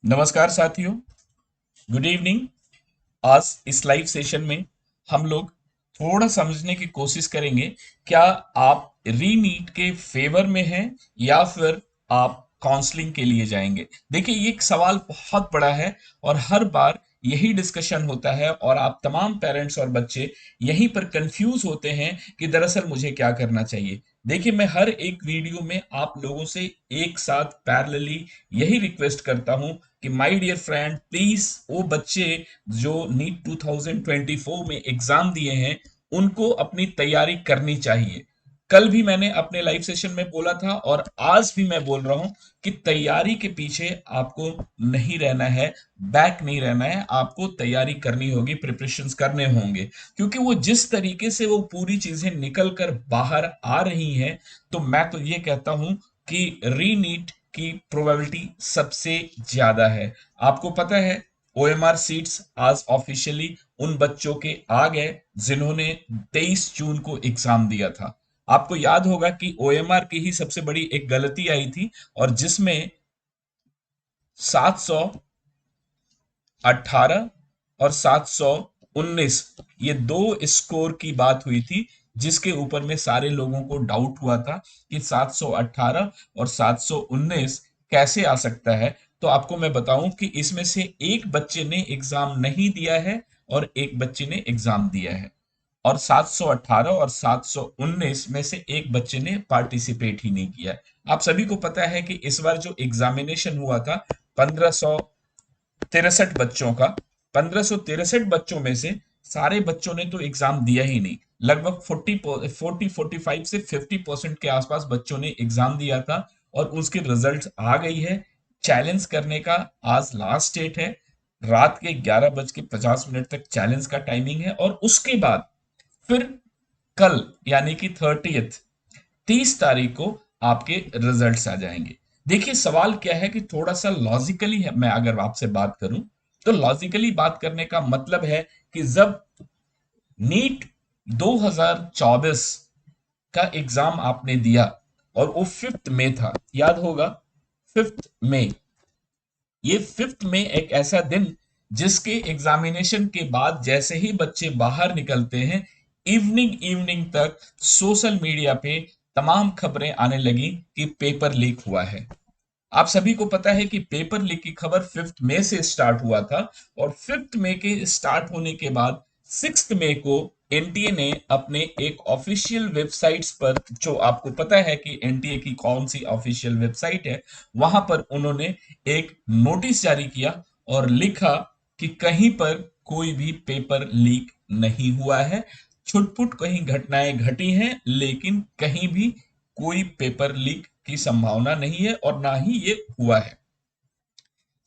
नमस्कार साथियों, good evening. आज इस लाइव सेशन में हम लोग थोड़ा समझने की कोशिश करेंगे। क्या आप रीनीट के फेवर में हैं या फिर आप काउंसलिंग के लिए जाएंगे? देखिए, ये एक सवाल बहुत बड़ा है और हर बार यही डिस्कशन होता है और आप तमाम पेरेंट्स और बच्चे यहीं पर कंफ्यूज होते हैं कि दरअसल मुझे क्या करना चाहिए। देखिए, मैं हर एक वीडियो में आप लोगों से एक साथ पैरेलली यही रिक्वेस्ट करता हूं कि माय डियर फ्रेंड, प्लीज वो बच्चे जो नीट 2024 में एग्जाम दिए हैं उनको अपनी तैयारी करनी चाहिए। कल भी मैंने अपने लाइव सेशन में बोला था और आज भी मैं बोल रहा हूं कि तैयारी के पीछे आपको नहीं रहना है, बैक नहीं रहना है, आपको तैयारी करनी होगी, प्रिपरेशंस करने होंगे। क्योंकि वो जिस तरीके से वो पूरी चीजें निकल कर बाहर आ रही हैं, तो मैं तो ये कहता हूं कि रीनीट की प्रोबेबिलिटी सबसे ज्यादा है। आपको पता है, ओएमआर सीट्स आज ऑफिशियली उन बच्चों के आ गए जिन्होंने 23 जून को एग्जाम दिया था। आपको याद होगा कि ओएमआर की ही सबसे बड़ी एक गलती आई थी और जिसमें 718 और 719 ये दो स्कोर की बात हुई थी, जिसके ऊपर में सारे लोगों को डाउट हुआ था कि 718 और 719 कैसे आ सकता है। तो आपको मैं बताऊं कि इसमें से एक बच्चे ने एग्जाम नहीं दिया है और एक बच्चे ने एग्जाम दिया है, और 718 और 719 में से एक बच्चे ने पार्टिसिपेट ही नहीं किया है। आप सभी को पता है कि इस बार जो एग्जामिनेशन हुआ था 1563 बच्चों का, 1563 बच्चों में से सारे बच्चों ने तो एग्जाम दिया ही नहीं। लगभग 45 से 50% के आसपास बच्चों ने एग्जाम दिया था और उसके रिजल्ट आ गई है। चैलेंज करने का आज लास्ट डेट है। रात के 11:50 तक चैलेंज का टाइमिंग है और उसके बाद फिर कल यानी कि 30 तारीख को आपके रिजल्ट्स आ जाएंगे। देखिए, सवाल क्या है कि थोड़ा सा लॉजिकली है, मैं अगर आपसे बात करूं तो लॉजिकली बात करने का मतलब है कि जब नीट 2024 का एग्जाम आपने दिया और वो 5 मई था, याद होगा, 5 मई। ये 5 मई एक ऐसा दिन जिसके एग्जामिनेशन के बाद जैसे ही बच्चे बाहर निकलते हैं, इवनिंग इवनिंग तक सोशल मीडिया पे तमाम खबरें आने लगी कि पेपर लीक हुआ है। आप सभी को पता है कि पेपर लीक की खबर 5 मई से स्टार्ट हुआ था और 5 मई के स्टार्ट होने के बाद 6 मई को एनटीए ने अपने एक ऑफिशियल वेबसाइट्स पर, जो आपको पता है कि एनटीए की कौन सी ऑफिशियल वेबसाइट है, वहां पर उन्होंने एक नोटिस जारी किया और लिखा कि कहीं पर कोई भी पेपर लीक नहीं हुआ है। छुटपुट कहीं घटनाएं घटी हैं लेकिन कहीं भी कोई पेपर लीक की संभावना नहीं है और ना ही ये हुआ है।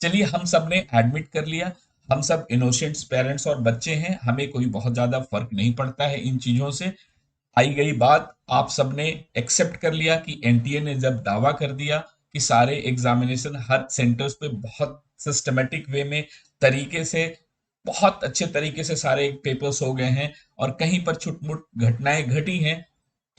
चलिए, हम सब ने एडमिट कर लिया, हम सब इनोसेंट्स पेरेंट्स और बच्चे हैं, हमें कोई बहुत ज्यादा फर्क नहीं पड़ता है इन चीजों से। आई गई बात, आप सबने एक्सेप्ट कर लिया कि एनटीए ने जब दावा कर दिया कि सारे एग्जामिनेशन हर सेंटर्स पे बहुत सिस्टमेटिक वे में, तरीके से, बहुत अच्छे तरीके से सारे पेपर्स हो गए हैं और कहीं पर छुटमुट घटनाएं घटी हैं,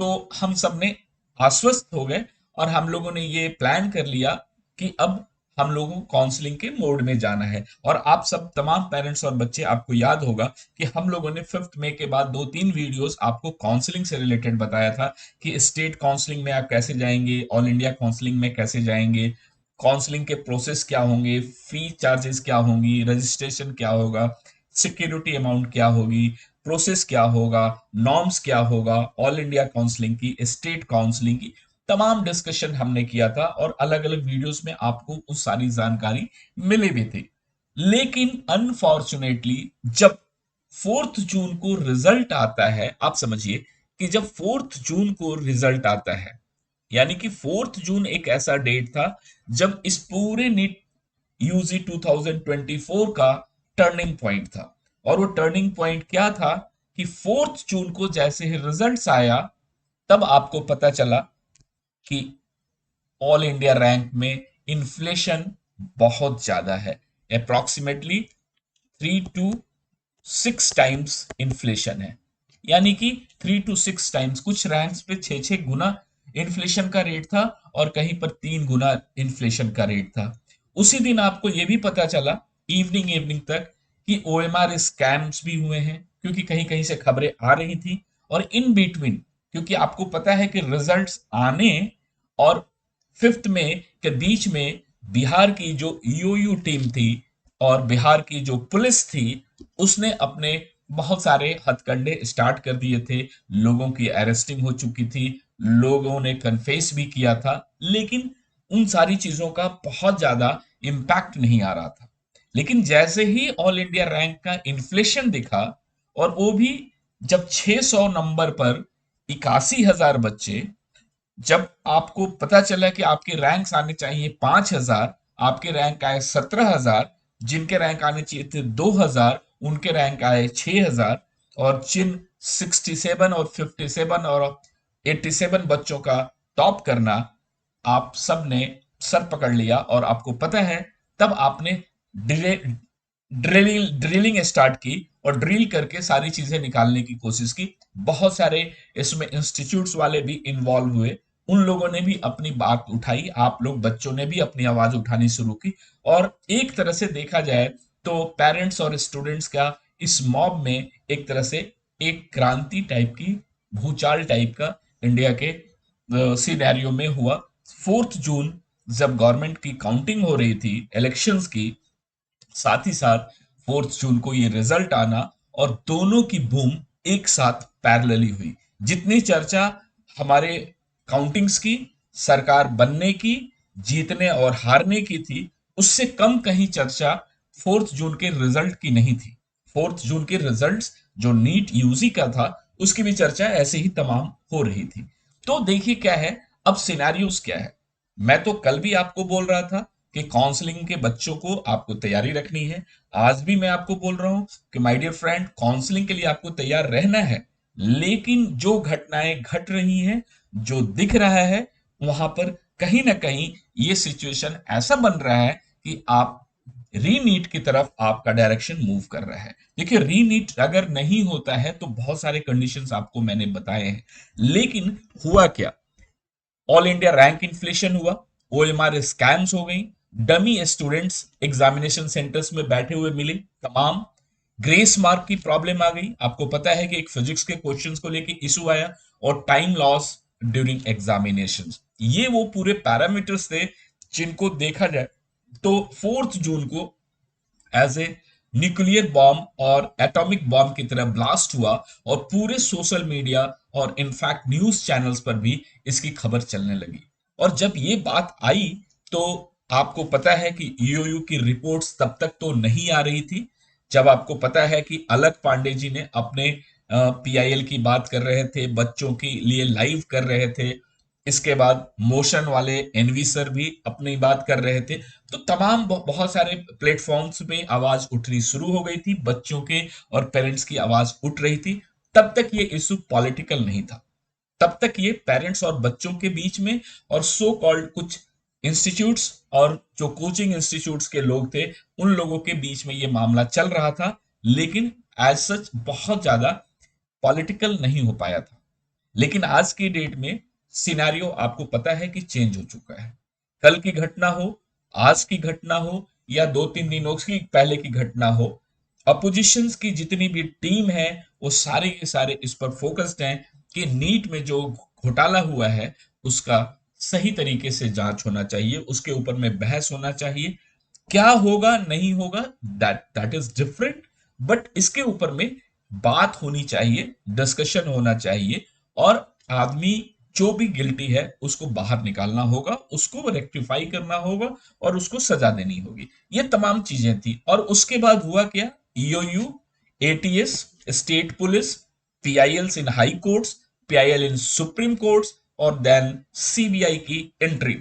तो हम सब ने आश्वस्त हो गए और हम लोगों ने ये प्लान कर लिया कि अब हम लोगों को काउंसलिंग के मोड में जाना है। और आप सब तमाम पेरेंट्स और बच्चे, आपको याद होगा कि हम लोगों ने 5 मई के बाद 2-3 वीडियोस आपको काउंसलिंग से रिलेटेड बताया था कि स्टेट काउंसलिंग में आप कैसे जाएंगे, ऑल इंडिया काउंसलिंग में कैसे जाएंगे, काउंसलिंग के प्रोसेस क्या होंगे, फी चार्जेस क्या होंगी, रजिस्ट्रेशन क्या होगा, सिक्योरिटी अमाउंट क्या होगी, प्रोसेस क्या होगा, नॉर्म्स क्या होगा, ऑल इंडिया काउंसलिंग की, स्टेट काउंसलिंग की तमाम डिस्कशन हमने किया था और अलग अलग वीडियोस में आपको उस सारी जानकारी मिली भी थी। लेकिन अनफॉर्चुनेटली जब 4 जून को रिजल्ट आता है, आप समझिए कि जब 4 जून को रिजल्ट आता है, यानी कि 4 जून एक ऐसा डेट था जब इस पूरे नीट यूजी 2024 का टर्निंग पॉइंट था। और वो टर्निंग पॉइंट क्या था कि 4 जून को जैसे ही रिजल्ट्स आया, तब आपको पता चला कि ऑल इंडिया रैंक में इन्फ्लेशन बहुत ज्यादा है। अप्रोक्सीमेटली 3 to 6 टाइम्स इन्फ्लेशन है, यानी कि 3 to 6 टाइम्स, कुछ रैंक्स पे 6-6 गुना इन्फ्लेशन का रेट था और कहीं पर 3 गुना इन्फ्लेशन का रेट था। उसी दिन आपको ये भी पता चला इवनिंग इवनिंग तक कि ओएमआर स्कैम्स भी हुए हैं, क्योंकि कहीं कहीं से खबरें आ रही थी। और इन बिटवीन, क्योंकि आपको पता है कि रिजल्ट्स आने और 5 मई के बीच में बिहार की जो ईओयू टीम थी और बिहार की जो पुलिस थी, उसने अपने बहुत सारे हथकंडे स्टार्ट कर दिए थे। लोगों की अरेस्टिंग हो चुकी थी, लोगों ने कन्फेस भी किया था, लेकिन उन सारी चीजों का बहुत ज्यादा इम्पैक्ट नहीं आ रहा था। लेकिन जैसे ही ऑल इंडिया रैंक का इन्फ्लेशन दिखा, और वो भी जब 600 नंबर पर 81,000 बच्चे, जब आपको पता चला कि आपके रैंक्स आने चाहिए 5,000, आपके रैंक आए 17,000, जिनके रैंक आने चाहिए थे 2,000, उनके रैंक आए 6,000, और जिन 67 और 57 और 87 बच्चों का टॉप करना, आप सब ने सर पकड़ लिया। और आपको पता है, तब आपने ड्रिलिंग स्टार्ट की और ड्रिल करके सारी चीजें निकालने की कोशिश की। बहुत सारे इसमें इंस्टीट्यूट्स वाले भी इन्वॉल्व हुए, उन लोगों ने भी अपनी बात उठाई, आप लोग बच्चों ने भी अपनी आवाज उठानी शुरू की। और एक तरह से देखा जाए तो पेरेंट्स और स्टूडेंट्स का इस मॉब में एक तरह से एक क्रांति टाइप की, भूचाल टाइप का इंडिया के सिनेरियो में हुआ। 4 जून जब गवर्नमेंट की काउंटिंग हो रही थी इलेक्शंस की, साथ ही साथ 4 जून को ये रिजल्ट आना, और दोनों की बूम एक साथ पैरेलली हुई। जितनी चर्चा हमारे काउंटिंग्स की, सरकार बनने की, जीतने और हारने की थी, उससे कम कहीं चर्चा 4 जून के रिजल्ट की नहीं थी। 4 जून के रिजल्ट्स जो नीट यूजी का था, उसकी भी चर्चा ऐसे ही तमाम हो रही थी। तो देखिए क्या है, अब सिनेरियोस क्या है। मैं तो कल भी आपको बोल रहा था कि काउंसलिंग के बच्चों को आपको तैयारी रखनी है। आज भी मैं आपको बोल रहा हूं कि माय डियर फ्रेंड, काउंसलिंग के लिए आपको तैयार रहना है। लेकिन जो घटनाएं घट रही हैं, जो दिख रहा है, वहां पर कहीं ना कहीं ये सिचुएशन ऐसा बन रहा है कि आप रीनीट की तरफ आपका डायरेक्शन मूव कर रहा है। देखिए, रीनीट अगर नहीं होता है तो बहुत सारे कंडीशंस आपको मैंने बताए हैं, लेकिन हुआ क्या? ऑल इंडिया रैंक इन्फ्लेशन हुआ, ओएमआर स्कैम्स हो गई, डमी स्टूडेंट्स एग्जामिनेशन सेंटर्स में बैठे हुए मिले तमाम, ग्रेस मार्क की प्रॉब्लम आ गई। आपको पता है कि एक फिजिक्स के क्वेश्चंस को लेके इशू आया, और टाइम लॉस ड्यूरिंग एग्जामिनेशन। ये वो पूरे पैरामीटर्स थे जिनको देखा जाए तो 4 जून को एज ए न्यूक्लियर बॉम्ब और एटॉमिक बॉम्ब की तरह ब्लास्ट हुआ, और पूरे सोशल मीडिया और इनफैक्ट न्यूज चैनल्स पर भी इसकी खबर चलने लगी। और जब ये बात आई, तो आपको पता है कि ईओयू की रिपोर्ट्स तब तक तो नहीं आ रही थी। जब आपको पता है कि अलक पांडे जी ने अपने पीआईएल की बात कर रहे थे, बच्चों के लिए लाइव कर रहे थे, इसके बाद मोशन वाले एनवी सर भी अपनी बात कर रहे थे, तो तमाम बहुत सारे प्लेटफॉर्म्स पे आवाज उठनी शुरू हो गई थी, बच्चों के और पेरेंट्स की आवाज उठ रही थी। तब तक ये इशू पॉलिटिकल नहीं था, तब तक ये पेरेंट्स और बच्चों के बीच में और सो कॉल्ड कुछ इंस्टीट्यूट्स और जो कोचिंग इंस्टीट्यूट्स के लोग थे, उन लोगों के बीच में ये मामला चल रहा था। लेकिन एज सच बहुत ज्यादा पॉलिटिकल नहीं हो पाया था। लेकिन आज की डेट में सिनेरियो आपको पता है कि चेंज हो चुका है। कल की घटना हो, आज की घटना हो, या 2-3 दिनों की पहले की घटना हो, अपोजिशंस की जितनी भी टीम है, वो सारे के सारे इस पर फोकस्ड हैं कि नीट में जो घोटाला हुआ है, उसका सही तरीके से जांच होना चाहिए, उसके ऊपर में बहस होना चाहिए। क्या होगा नहीं होगा, that that is different, but इसके ऊपर में बात होनी चाहिए, डिस्कशन होना चाहिए, और आदमी जो भी गिल्टी है उसको बाहर निकालना होगा, उसको रेक्टिफाई करना होगा, और उसको सजा देनी होगी। ये तमाम चीजें थी। और उसके बाद हुआ क्या? EOU, ATS, state police, PILs इन हाई कोर्ट्स, पीआईएल इन सुप्रीम कोर्ट्स, और देन सीबीआई की एंट्री।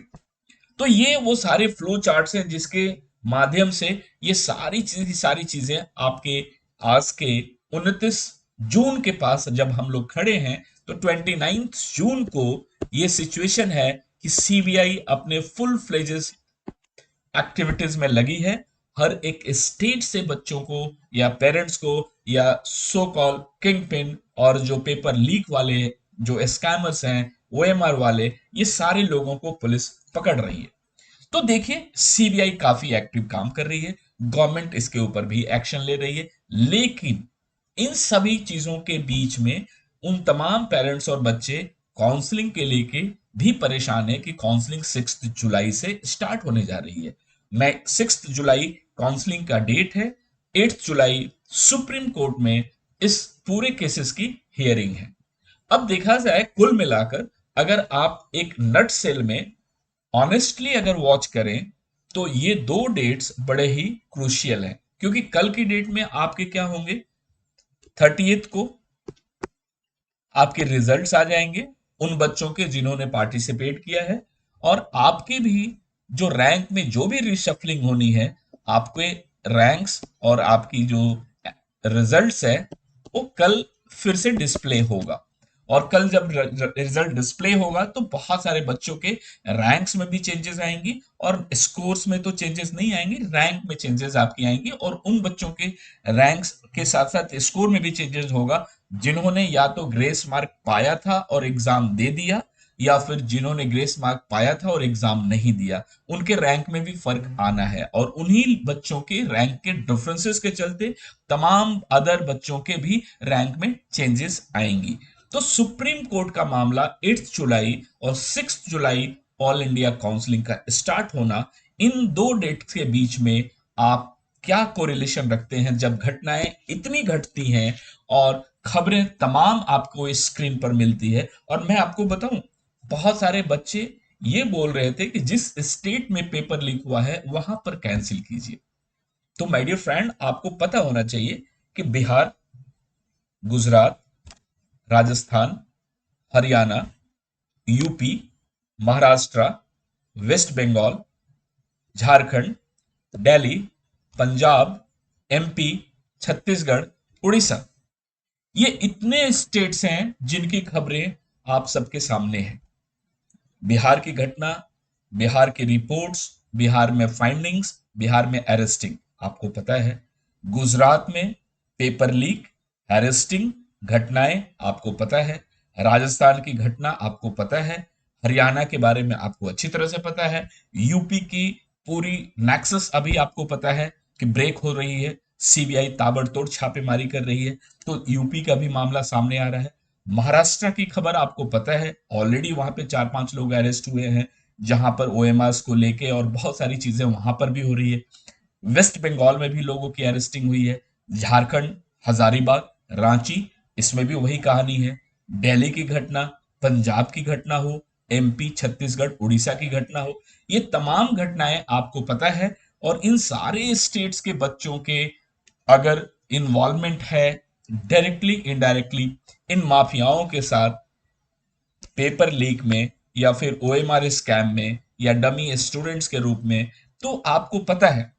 तो ये वो सारे फ्लो चार्ट्स हैं जिसके माध्यम से ये सारी चीजें आपके आज के 29 जून के पास जब हम लोग खड़े हैं, तो 29 जून को ये सिचुएशन है कि सीबीआई अपने फुल फ्लेजेस एक्टिविटीज में लगी है। हर एक स्टेट से बच्चों को या पेरेंट्स को या सो कॉल किंग पिन और जो पेपर लीक वाले जो स्कैमर्स हैं, ओएमआर वाले, ये सारे लोगों को पुलिस पकड़ रही है। तो देखिए सीबीआई काफी एक्टिव काम कर रही है, गवर्नमेंट इसके ऊपर भी एक्शन ले रही है, लेकिन इन सभी चीजों के बीच में उन तमाम पेरेंट्स और बच्चे काउंसलिंग के लेके भी परेशान है कि काउंसलिंग 6 जुलाई से स्टार्ट होने जा रही है। मैं 6 जुलाई काउंसलिंग का डेट है, 8 जुलाई सुप्रीम कोर्ट में इस पूरे केसेस की हियरिंग है। अब देखा जाए कुल मिलाकर, अगर आप एक नट सेल में ऑनेस्टली अगर वॉच करें, तो ये दो डेट्स बड़े ही क्रूशियल हैं, क्योंकि कल की डेट में आपके क्या होंगे, 30th को आपके रिजल्ट्स आ जाएंगे उन बच्चों के जिन्होंने पार्टिसिपेट किया है, और आपकी भी जो रैंक में जो भी रिशफलिंग होनी है, आपके रैंक्स और आपकी जो रिजल्ट्स है वो कल फिर से डिस्प्ले होगा। और कल जब रिजल्ट डिस्प्ले होगा तो बहुत सारे बच्चों के रैंक्स में भी चेंजेस आएंगी, और स्कोर्स में तो चेंजेस नहीं आएंगी, रैंक में चेंजेस आपकी आएंगी, और उन बच्चों के रैंक्स के साथ साथ स्कोर में भी चेंजेस होगा जिन्होंने या तो ग्रेस मार्क पाया था और एग्जाम दे दिया, या फिर जिन्होंने ग्रेस मार्क पाया था और एग्जाम नहीं दिया, उनके रैंक में भी फर्क आना है, और उन्हीं बच्चों के रैंक के डिफरेंसेस के चलते तमाम अदर बच्चों के भी रैंक में चेंजेस आएंगी। तो सुप्रीम कोर्ट का मामला 8 जुलाई और 6 जुलाई ऑल इंडिया काउंसलिंग का स्टार्ट होना, इन दो डेट्स के बीच में आप क्या कोरिलेशन रखते हैं जब घटनाएं इतनी घटती हैं और खबरें तमाम आपको इस स्क्रीन पर मिलती है। और मैं आपको बताऊं, बहुत सारे बच्चे ये बोल रहे थे कि जिस स्टेट में पेपर लीक हुआ है वहां पर कैंसिल कीजिए। तो माय डियर फ्रेंड, आपको पता होना चाहिए कि Bihar, Gujarat, Rajasthan, Haryana, UP, Maharashtra, West Bengal, Jharkhand, Delhi, Punjab, MP, Chhattisgarh, Orissa, ये इतने स्टेट्स हैं जिनकी खबरें आप सबके सामने हैं। बिहार की घटना, बिहार की रिपोर्ट्स, बिहार में फाइंडिंग्स, बिहार में अरेस्टिंग, आपको पता है। गुजरात में पेपर लीक, अरेस्टिंग, घटनाएं आपको पता है। राजस्थान की घटना आपको पता है। हरियाणा के बारे में आपको अच्छी तरह से पता है। यूपी की पूरी नेक्सस अभी आपको पता है कि ब्रेक हो रही है, सीबीआई ताबड़तोड़ छापेमारी कर रही है, तो यूपी का भी मामला सामने आ रहा है। महाराष्ट्र की खबर आपको पता है, ऑलरेडी वहां पे 4-5 लोग अरेस्ट हुए हैं, जहां पर ओएमआर को लेके और बहुत सारी चीजें वहां पर भी हो रही है। वेस्ट बंगाल में भी लोगों की अरेस्टिंग हुई है। झारखंड, हजारीबाग, रांची, इसमें भी वही कहानी है। दिल्ली की घटना, पंजाब की घटना हो, एमपी, छत्तीसगढ़, उड़ीसा की घटना हो, ये तमाम घटनाएं आपको पता है। और इन सारे स्टेट्स के बच्चों के अगर इन्वॉल्वमेंट है, डायरेक्टली इनडायरेक्टली, इन माफियाओं के साथ पेपर लीक में, या फिर ओएमआर स्कैम में, या डमी स्टूडेंट्स के रूप में, तो आपको पता है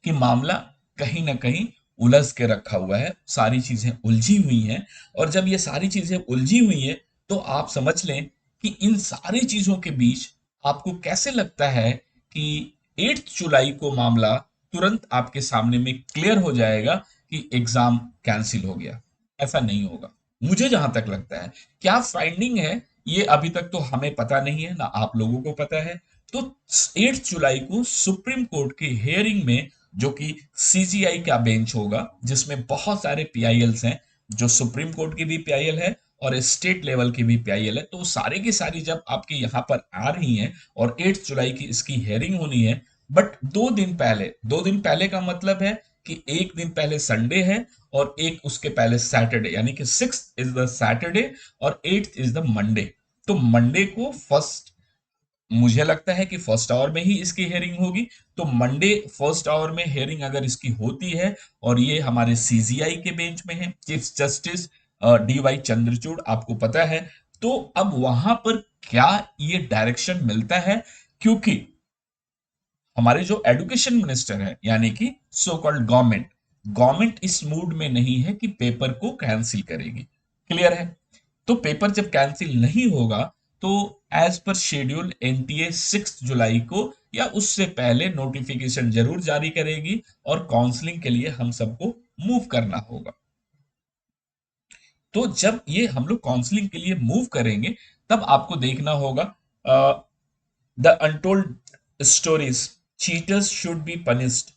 कि मामला कहीं ना कहीं उलझ के रखा हुआ है, सारी चीजें उलझी हुई हैं। और जब ये सारी चीजें उलझी हुई हैं, तो आप समझ लें कि इन सारी चीजों के बीच आपको कैसे लगता है कि 8 जुलाई को मामला तुरंत आपके सामने में क्लियर हो जाएगा कि एग्जाम कैंसिल हो गया। ऐसा नहीं होगा, मुझे जहां तक लगता है। क्या फाइंडिंग है ये अभी तक तो हमें पता नहीं है, ना आप लोगों को पता है। तो 8 जुलाई को सुप्रीम कोर्ट की हियरिंग में, जो कि सीजीआई का बेंच होगा, जिसमें बहुत सारे पीआईएल्स हैं, जो सुप्रीम कोर्ट की भी पीआईएल है और स्टेट लेवल की भी पीआईएल है, तो वो सारे की सारी जब आपके यहाँ पर आ रही हैं और 8 जुलाई की इसकी हियरिंग होनी है। बट 2 दिन पहले, 2 दिन पहले का मतलब है कि एक दिन पहले संडे है और एक उसके पहले सैटरडे, यानी कि 6th इज द सैटरडे और 8th इज द मंडे। तो मंडे को फर्स्ट, मुझे लगता है कि फर्स्ट आवर में ही इसकी हेयरिंग होगी। तो मंडे फर्स्ट आवर में हेयरिंग अगर इसकी होती है, और ये हमारे सीजीआई के बेंच में है, chief justice D Y Chandrachud, आपको पता है। तो अब वहां पर क्या ये डायरेक्शन मिलता है, क्योंकि हमारे जो एजुकेशन मिनिस्टर है, यानी कि सो कॉल्ड गवर्नमेंट, गवर्नमेंट इस मूड में नहीं है कि पेपर को कैंसिल करेगी। क्लियर है। तो पेपर जब कैंसिल नहीं होगा, तो एज पर शेड्यूल एनटीए 6 जुलाई को या उससे पहले नोटिफिकेशन जरूर जारी करेगी, और काउंसलिंग के लिए हम सबको मूव करना होगा। तो जब ये हम लोग काउंसलिंग के लिए मूव करेंगे, तब आपको देखना होगा the untold stories, cheaters should be punished.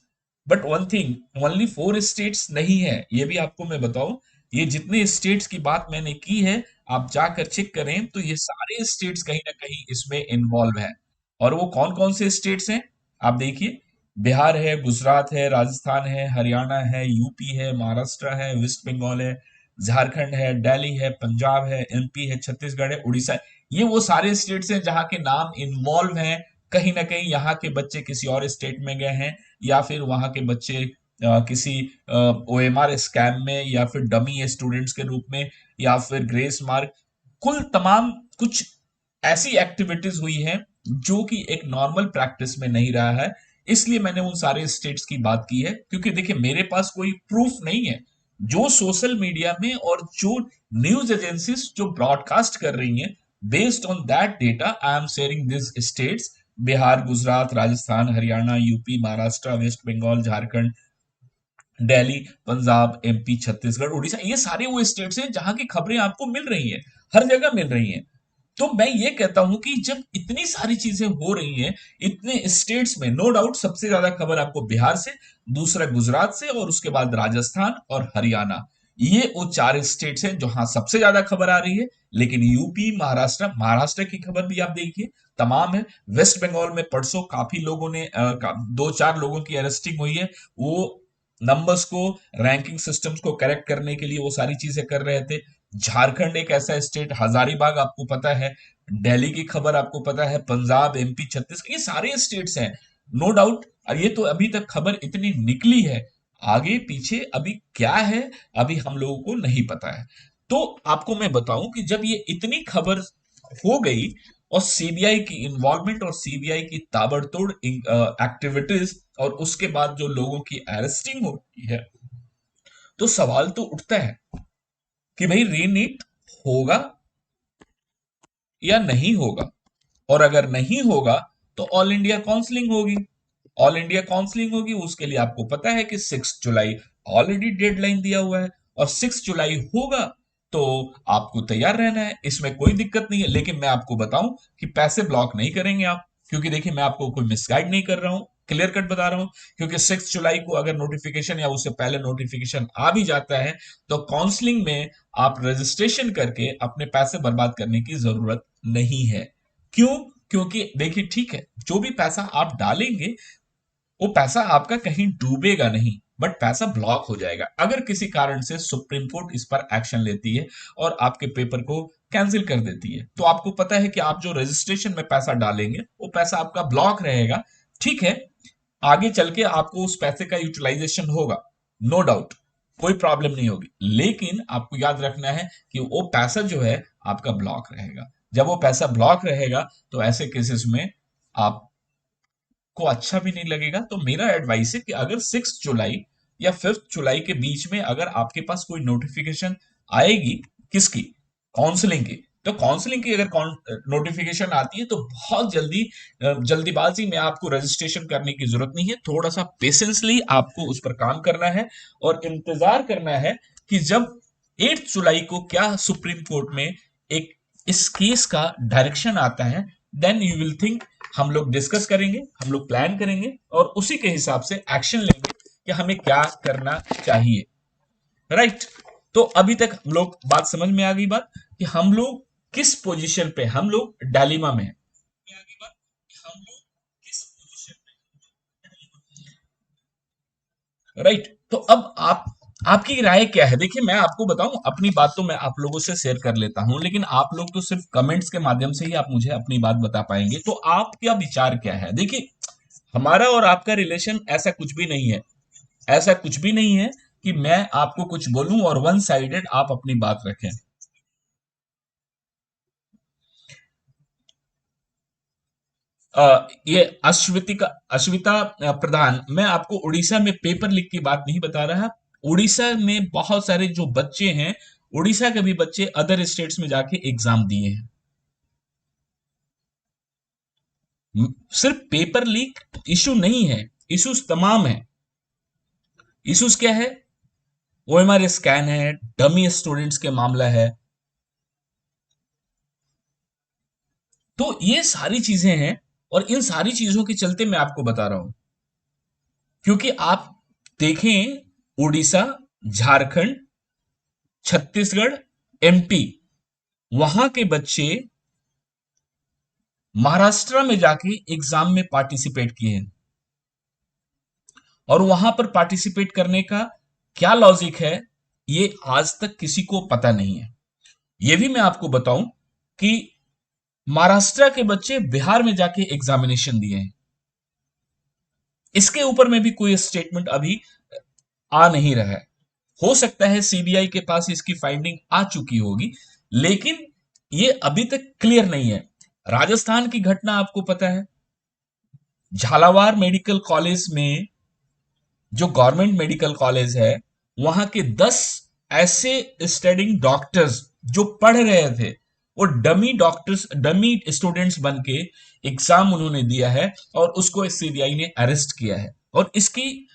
But one thing, only 4 states नहीं है, ये भी आपको मैं बताऊं। ये जितने स्टेट्स की बात मैंने की है, आप जाकर चेक करें तो ये सारे स्टेट्स कहीं ना कहीं इसमें इन्वॉल्व है। और वो कौन कौन से स्टेट्स हैं, आप देखिए। बिहार है, गुजरात है, राजस्थान है, हरियाणा है, यूपी है, महाराष्ट्र है, वेस्ट बंगाल है, झारखंड है, दिल्ली है, पंजाब है, एमपी है, छत्तीसगढ़ है, उड़ीसा है। ये वो सारे स्टेट्स हैं जहां के नाम इन्वॉल्व हैं। कहीं ना कहीं यहाँ के बच्चे किसी और स्टेट में गए हैं, या फिर वहां के बच्चे किसी ओएमआर स्कैम में, या फिर डमी स्टूडेंट्स के रूप में, या फिर ग्रेस मार्क, कुल तमाम कुछ ऐसी एक्टिविटीज हुई हैं जो कि एक नॉर्मल प्रैक्टिस में नहीं रहा है। इसलिए मैंने उन सारे स्टेट्स की बात की है, क्योंकि देखिए मेरे पास कोई प्रूफ नहीं है। जो सोशल मीडिया में और जो न्यूज एजेंसीज जो ब्रॉडकास्ट कर रही हैं, based on that data I am sharing this states. Bihar, Gujarat, Rajasthan, Haryana, UP, Maharashtra, West Bengal, Jharkhand, Delhi, Punjab, MP, Chhattisgarh, Orissa, ये सारे वो स्टेट्स हैं जहां की खबरें आपको मिल रही हैं, हर जगह मिल रही हैं। तो मैं ये कहता हूं कि जब इतनी सारी चीजें हो रही हैं इतने स्टेट्स में, नो डाउट सबसे ज्यादा खबर आपको बिहार से, दूसरा गुजरात से, और उसके बाद राजस्थान और हरियाणा। ये वो 4 स्टेट्स हैं जहां सबसे ज्यादा खबर आ रही है। लेकिन यूपी, महाराष्ट्र, महाराष्ट्र की खबर भी आप देखिए तमाम है। वेस्ट बंगाल में परसों काफी लोगों ने 2-4 लोगों की अरेस्टिंग हुई है। वो नंबर्स को, रैंकिंग सिस्टम्स को करेक्ट करने के लिए वो सारी चीजें कर रहे थे। झारखंड एक ऐसा स्टेट, हजारीबाग आपको पता है, दिल्ली की खबर आपको पता है, पंजाब, एमपी, छत्तीसगढ़, ये सारे स्टेट्स हैं, नो डाउट। और ये तो अभी तक खबर इतनी निकली है, आगे पीछे अभी क्या है अभी हम लोगों को नहीं पता है। तो आपको मैं बताऊं कि जब ये इतनी खबर हो गई, और सीबीआई की इन्वॉल्वमेंट और सीबीआई की ताबड़तोड़ एक्टिविटीज, और उसके बाद जो लोगों की अरेस्टिंग होती है, तो सवाल तो उठता है कि भाई रीनीट होगा या नहीं होगा। और अगर नहीं होगा तो ऑल इंडिया काउंसलिंग होगी। ऑल इंडिया काउंसलिंग होगी, उसके लिए आपको पता है कि 6 जुलाई ऑलरेडी डेडलाइन दिया हुआ है, और 6 जुलाई होगा। तो आपको तैयार रहना है, इसमें कोई दिक्कत नहीं है। लेकिन मैं आपको बताऊं कि पैसे ब्लॉक नहीं करेंगे आप, क्योंकि देखिए मैं आपको कोई मिसगाइड नहीं कर रहा हूं, क्लियर कट बता रहा हूं। क्योंकि 6 जुलाई को अगर नोटिफिकेशन या उससे पहले नोटिफिकेशन आ भी जाता है, तो काउंसलिंग में आप रजिस्ट्रेशन करके अपने पैसे बर्बाद करने की जरूरत नहीं है। क्यों? क्योंकि देखिए ठीक है, जो भी पैसा आप डालेंगे वो पैसा आपका कहीं डूबेगा नहीं, बट पैसा ब्लॉक हो जाएगा अगर किसी कारण से सुप्रीम कोर्ट इस पर एक्शन लेती है और आपके पेपर को कैंसिल कर देती है। तो आपको पता है कि आप जो रजिस्ट्रेशन में पैसा डालेंगे वो पैसा आपका ब्लॉक रहेगा। ठीक है, आगे चल के आपको उस पैसे का यूटिलाइजेशन होगा, नो डाउट, कोई प्रॉब्लम नहीं होगी। लेकिन आपको याद रखना है कि वो पैसा जो है आपका ब्लॉक रहेगा। जब वो पैसा ब्लॉक रहेगा तो ऐसे केसेस में आप को अच्छा भी नहीं लगेगा। तो मेरा एडवाइस है कि अगर 6 जुलाई या 5 जुलाई के बीच में अगर आपके पास कोई नोटिफिकेशन आएगी, किसकी, काउंसलिंग की, तो काउंसलिंग की अगर नोटिफिकेशन आती है तो बहुत जल्दी, जल्दीबाजी में आपको रजिस्ट्रेशन करने की जरूरत नहीं है। थोड़ा सा पेशेंसली आपको उस पर काम करना है और इंतजार करना है कि जब 8 जुलाई को क्या सुप्रीम कोर्ट में एक इस केस का डायरेक्शन आता है, देन यू विल थिंक। हम लोग डिस्कस करेंगे, हम लोग प्लान करेंगे, और उसी के हिसाब से एक्शन लेंगे कि हमें क्या करना चाहिए। राइट? तो अभी तक हम लोग बात समझ में आ गई, बात कि हम लोग किस पोजीशन पे, हम लोग डायलेमा में हैं। हम लोग किस पोजीशन पे, राइट? तो अब आपकी राय क्या है? देखिए मैं आपको बताऊं, अपनी बात तो मैं आप लोगों से शेयर कर लेता हूं, लेकिन आप लोग तो सिर्फ कमेंट्स के माध्यम से ही आप मुझे अपनी बात बता पाएंगे। तो आपका विचार क्या है? देखिए हमारा और आपका रिलेशन ऐसा कुछ भी नहीं है, ऐसा कुछ भी नहीं है कि मैं आपको कुछ बोलूं और वन साइडेड आप अपनी बात रखें। ये अश्विता प्रधान, मैं आपको उड़ीसा में पेपर लीक की बात नहीं बता रहा। उड़ीसा में बहुत सारे जो बच्चे हैं, उड़ीसा के भी बच्चे अदर स्टेट्स में जाके एग्जाम दिए हैं। सिर्फ पेपर लीक इशू नहीं है, इश्यूज तमाम है। इश्यूज क्या है? ओएमआर स्कैन है, डमी स्टूडेंट्स के मामला है। तो ये सारी चीजें हैं और इन सारी चीजों के चलते मैं आपको बता रहा हूं, क्योंकि आप देखें उड़ीसा, झारखंड, छत्तीसगढ़, एमपी, वहां के बच्चे महाराष्ट्र में जाके एग्जाम में पार्टिसिपेट किए हैं, और वहां पर पार्टिसिपेट करने का क्या लॉजिक है ये आज तक किसी को पता नहीं है। ये भी मैं आपको बताऊं कि महाराष्ट्र के बच्चे बिहार में जाके एग्जामिनेशन दिए हैं, इसके ऊपर में भी कोई स्टेटमेंट अभी आ नहीं रहा है। हो सकता है सीबीआई के पास इसकी फाइंडिंग आ चुकी होगी, लेकिन ये अभी तक क्लियर नहीं है। राजस्थान की घटना आपको पता है, झालावाड़ मेडिकल कॉलेज में, जो गवर्नमेंट मेडिकल कॉलेज है, वहां के 10 ऐसे स्टडिंग डॉक्टर्स जो पढ़ रहे थे, वो डमी डॉक्टर्स, डमी स्टूडेंट्स बन के एग्जाम उन्होंने दिया है, और उसको सीबीआई ने अरेस्ट किया है, और इसकी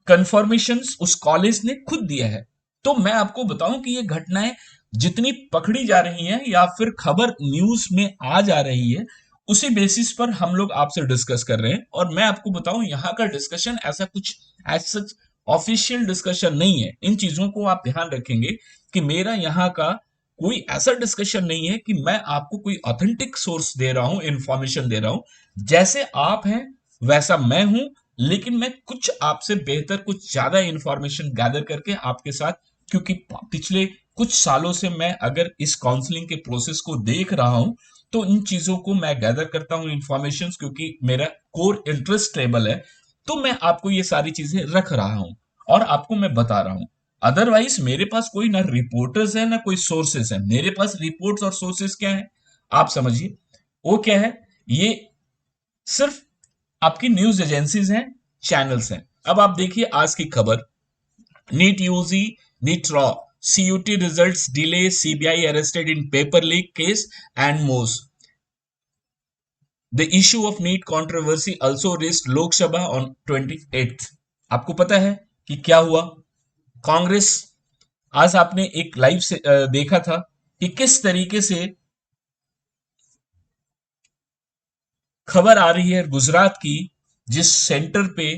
कंफर्मेशन उस कॉलेज ने खुद दिया है। तो मैं आपको बताऊं कि ये घटनाएं जितनी पकड़ी जा रही हैं या फिर खबर न्यूज में आ जा रही है, उसी बेसिस पर हम लोग आपसे डिस्कस कर रहे हैं। और मैं आपको बताऊं, यहाँ का डिस्कशन ऐसा कुछ एज सच ऑफिशियल डिस्कशन नहीं है। इन चीजों को आप ध्यान रखेंगे कि मेरा यहाँ का कोई ऐसा डिस्कशन नहीं है कि मैं आपको कोई ऑथेंटिक सोर्स दे रहा हूं, इंफॉर्मेशन दे रहा हूं। जैसे आप हैं वैसा मैं हूं, लेकिन मैं कुछ आपसे बेहतर, कुछ ज्यादा इंफॉर्मेशन गैदर करके आपके साथ, क्योंकि पिछले कुछ सालों से मैं अगर इस काउंसलिंग के प्रोसेस को देख रहा हूं, तो इन चीजों को मैं गैदर करता हूं इंफॉर्मेशन, क्योंकि मेरा कोर इंटरेस्ट टेबल है। तो मैं आपको ये सारी चीजें रख रहा हूं और आपको मैं बता रहा हूं। अदरवाइज मेरे पास कोई ना रिपोर्टर्स है ना कोई सोर्सेस है। मेरे पास रिपोर्ट्स और सोर्सेस क्या है आप समझिए, वो क्या है, ये सिर्फ आपकी न्यूज एजेंसीज हैं, चैनल्स हैं। अब आप देखिए आज की खबर, NEET UG, NEET row, CUET results delay, CBI arrested in paper leak case and mores. The issue of NEET controversy also raised Lok Sabha on 28th। आपको पता है कि क्या हुआ? कांग्रेस, आज आपने एक लाइव से देखा था कि किस तरीके से खबर आ रही है गुजरात की, जिस सेंटर पे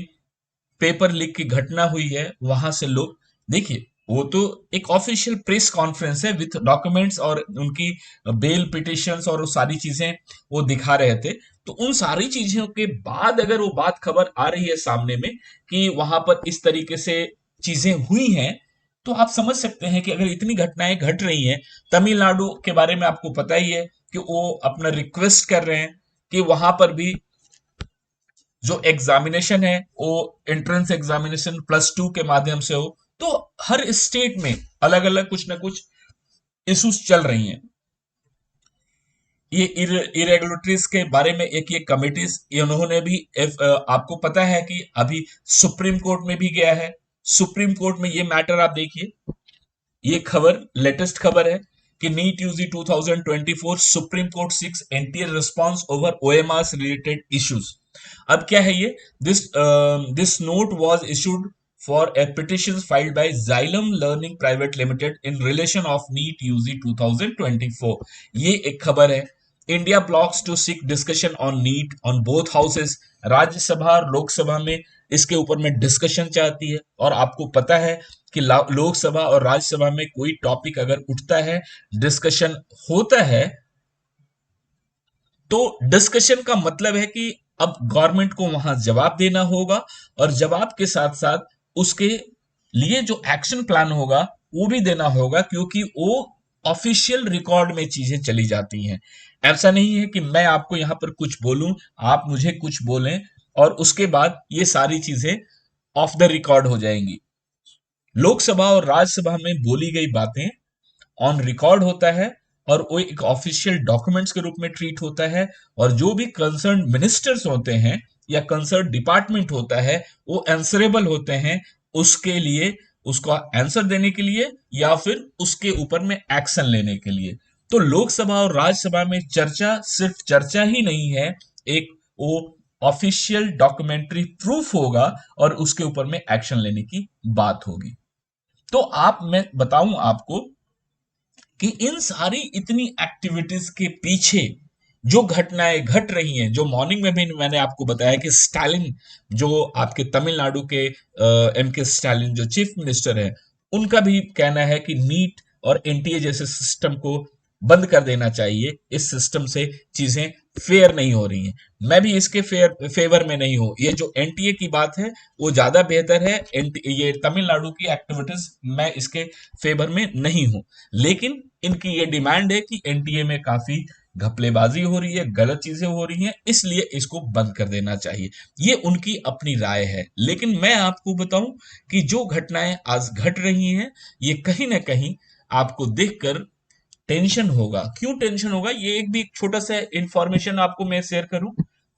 पेपर लीक की घटना हुई है, वहां से लोग, देखिए वो तो एक ऑफिशियल प्रेस कॉन्फ्रेंस है विथ डॉक्यूमेंट्स और उनकी बेल पिटिशंस और वो सारी चीजें वो दिखा रहे थे। तो उन सारी चीजों के बाद अगर वो बात खबर आ रही है सामने में कि वहां पर इस तरीके से चीजें हुई हैं, तो आप समझ सकते हैं कि अगर इतनी घटनाएं घट रही हैं, तमिलनाडु के बारे में आपको पता ही है कि वो अपना रिक्वेस्ट कर रहे हैं कि वहां पर भी जो एग्जामिनेशन है वो एंट्रेंस एग्जामिनेशन +2 के माध्यम से हो। तो हर स्टेट में अलग अलग कुछ ना कुछ इश्यूज चल रही हैं। ये इरेगुलरिटीज के बारे में एक ये कमिटीज, इन्होंने भी आपको पता है कि अभी सुप्रीम कोर्ट में भी गया है। सुप्रीम कोर्ट में ये मैटर आप देखिए, ये खबर लेटेस्ट खबर है कि NEET UG 2024 supreme court 6 NTA response over OMR related issues. अब क्या है ये, this note was issued for a petition filed by Xylem learning private limited in relation of NEET UG 2024। ये एक खबर है। India blocks to seek discussion on NEET on both houses. Rajya Sabha और लोकसभा में इसके ऊपर में डिस्कशन चाहती है। और आपको पता है कि लोकसभा और राज्यसभा में कोई टॉपिक अगर उठता है, डिस्कशन होता है, तो डिस्कशन का मतलब है कि अब गवर्नमेंट को वहां जवाब देना होगा, और जवाब के साथ साथ उसके लिए जो एक्शन प्लान होगा वो भी देना होगा, क्योंकि वो ऑफिशियल रिकॉर्ड में चीजें चली जाती हैं। ऐसा नहीं है कि मैं आपको यहां पर कुछ बोलूं, आप मुझे कुछ बोलें, और उसके बाद ये सारी चीजें ऑफ द रिकॉर्ड हो जाएंगी। लोकसभा और राज्यसभा में बोली गई बातें ऑन रिकॉर्ड होता है, और वो एक ऑफिशियल डॉक्यूमेंट्स के रूप में ट्रीट होता है। और जो भी कंसर्न मिनिस्टर्स होते हैं या कंसर्न डिपार्टमेंट होता है, वो आंसरेबल होते हैं उसके लिए, उसका आंसर देने के लिए या फिर उसके ऊपर में एक्शन लेने के लिए। तो लोकसभा और राज्यसभा में चर्चा सिर्फ चर्चा ही नहीं है, एक वो ऑफिशियल डॉक्यूमेंट्री प्रूफ होगा और उसके ऊपर में एक्शन लेने की बात होगी। तो आप, मैं बताऊं आपको कि इन सारी इतनी एक्टिविटीज के पीछे जो घटनाएं घट रही हैं, जो मॉर्निंग में भी मैंने आपको बताया कि स्टालिन, जो आपके तमिलनाडु के एम के स्टालिन जो चीफ मिनिस्टर है, उनका भी कहना है कि नीट और एनटीए जैसे सिस्टम को बंद कर देना चाहिए। इस सिस्टम से चीजें फेयर नहीं हो रही हैं। मैं भी इसके फेवर में नहीं हूं। ये जो एनटीए की बात है वो ज्यादा बेहतर है। ये तमिलनाडु की एक्टिविटीज मैं इसके फेवर में नहीं हूं। लेकिन इनकी ये डिमांड है कि एनटीए में काफी घपलेबाजी हो रही है, गलत चीजें हो रही हैं, इसलिए इसको बंद कर देना चाहिए। ये उनकी अपनी राय है। लेकिन मैं आपको बताऊं कि जो घटनाएं आज घट रही हैं, ये कहीं ना कहीं आपको देखकर टेंशन होगा। क्यों टेंशन होगा, ये एक भी एक छोटा सा इंफॉर्मेशन आपको मैं शेयर करूं,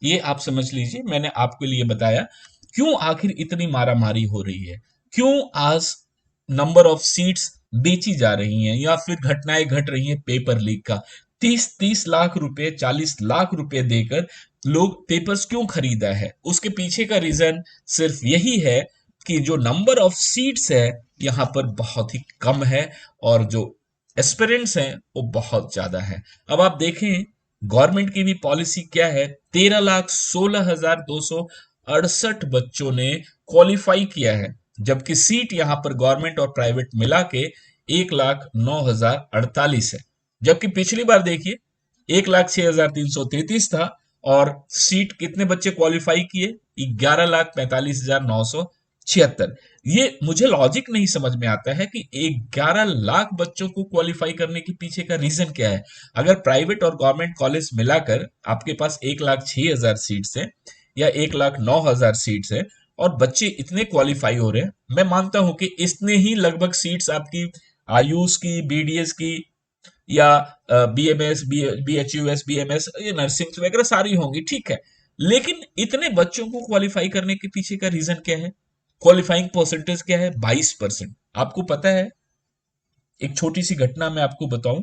ये आप समझ लीजिए। मैंने आपके लिए बताया क्यों आखिर इतनी मारामारी हो रही है, क्यों आज नंबर ऑफ सीट्स बेची जा रही हैं या फिर घटनाएं घट रही हैं पेपर लीक का। 30-30 लाख रुपए, 40 लाख रुपए देकर लोग पेपर्स क्यों खरीदा है, उसके पीछे का रीजन सिर्फ यही है कि जो नंबर ऑफ सीट्स है यहाँ पर बहुत ही कम है और जो एस्पिरेंट्स हैं वो बहुत ज्यादा है। अब आप देखें गवर्नमेंट की भी पॉलिसी क्या है। 13,16,268 बच्चों ने क्वालिफाई किया है, जबकि सीट यहां पर गवर्नमेंट और प्राइवेट मिला के 1,09,048 है। जबकि पिछली बार देखिए 1,06,333 था और सीट कितने बच्चे क्वालिफाई किए, 11,45,976। ये मुझे लॉजिक नहीं समझ में आता है कि 11 लाख बच्चों को क्वालिफाई करने के पीछे का रीजन क्या है। अगर प्राइवेट और गवर्नमेंट कॉलेज मिलाकर आपके पास 1,06,000 सीट्स है या 1,09,000 सीट्स है और बच्चे इतने क्वालिफाई हो रहे हैं, मैं मानता हूं कि इतने ही लगभग सीट्स आपकी आयुष की, बीडीएस की या बीएमएस, बीएचयूएस, बीएमएस, ये नर्सिंग वगैरह सारी होंगी, ठीक है। लेकिन इतने बच्चों को क्वालिफाई करने के पीछे का रीजन क्या है? क्वालिफाइंग परसेंटेज क्या है? 22%। आपको पता है, एक छोटी सी घटना मैं आपको बताऊं।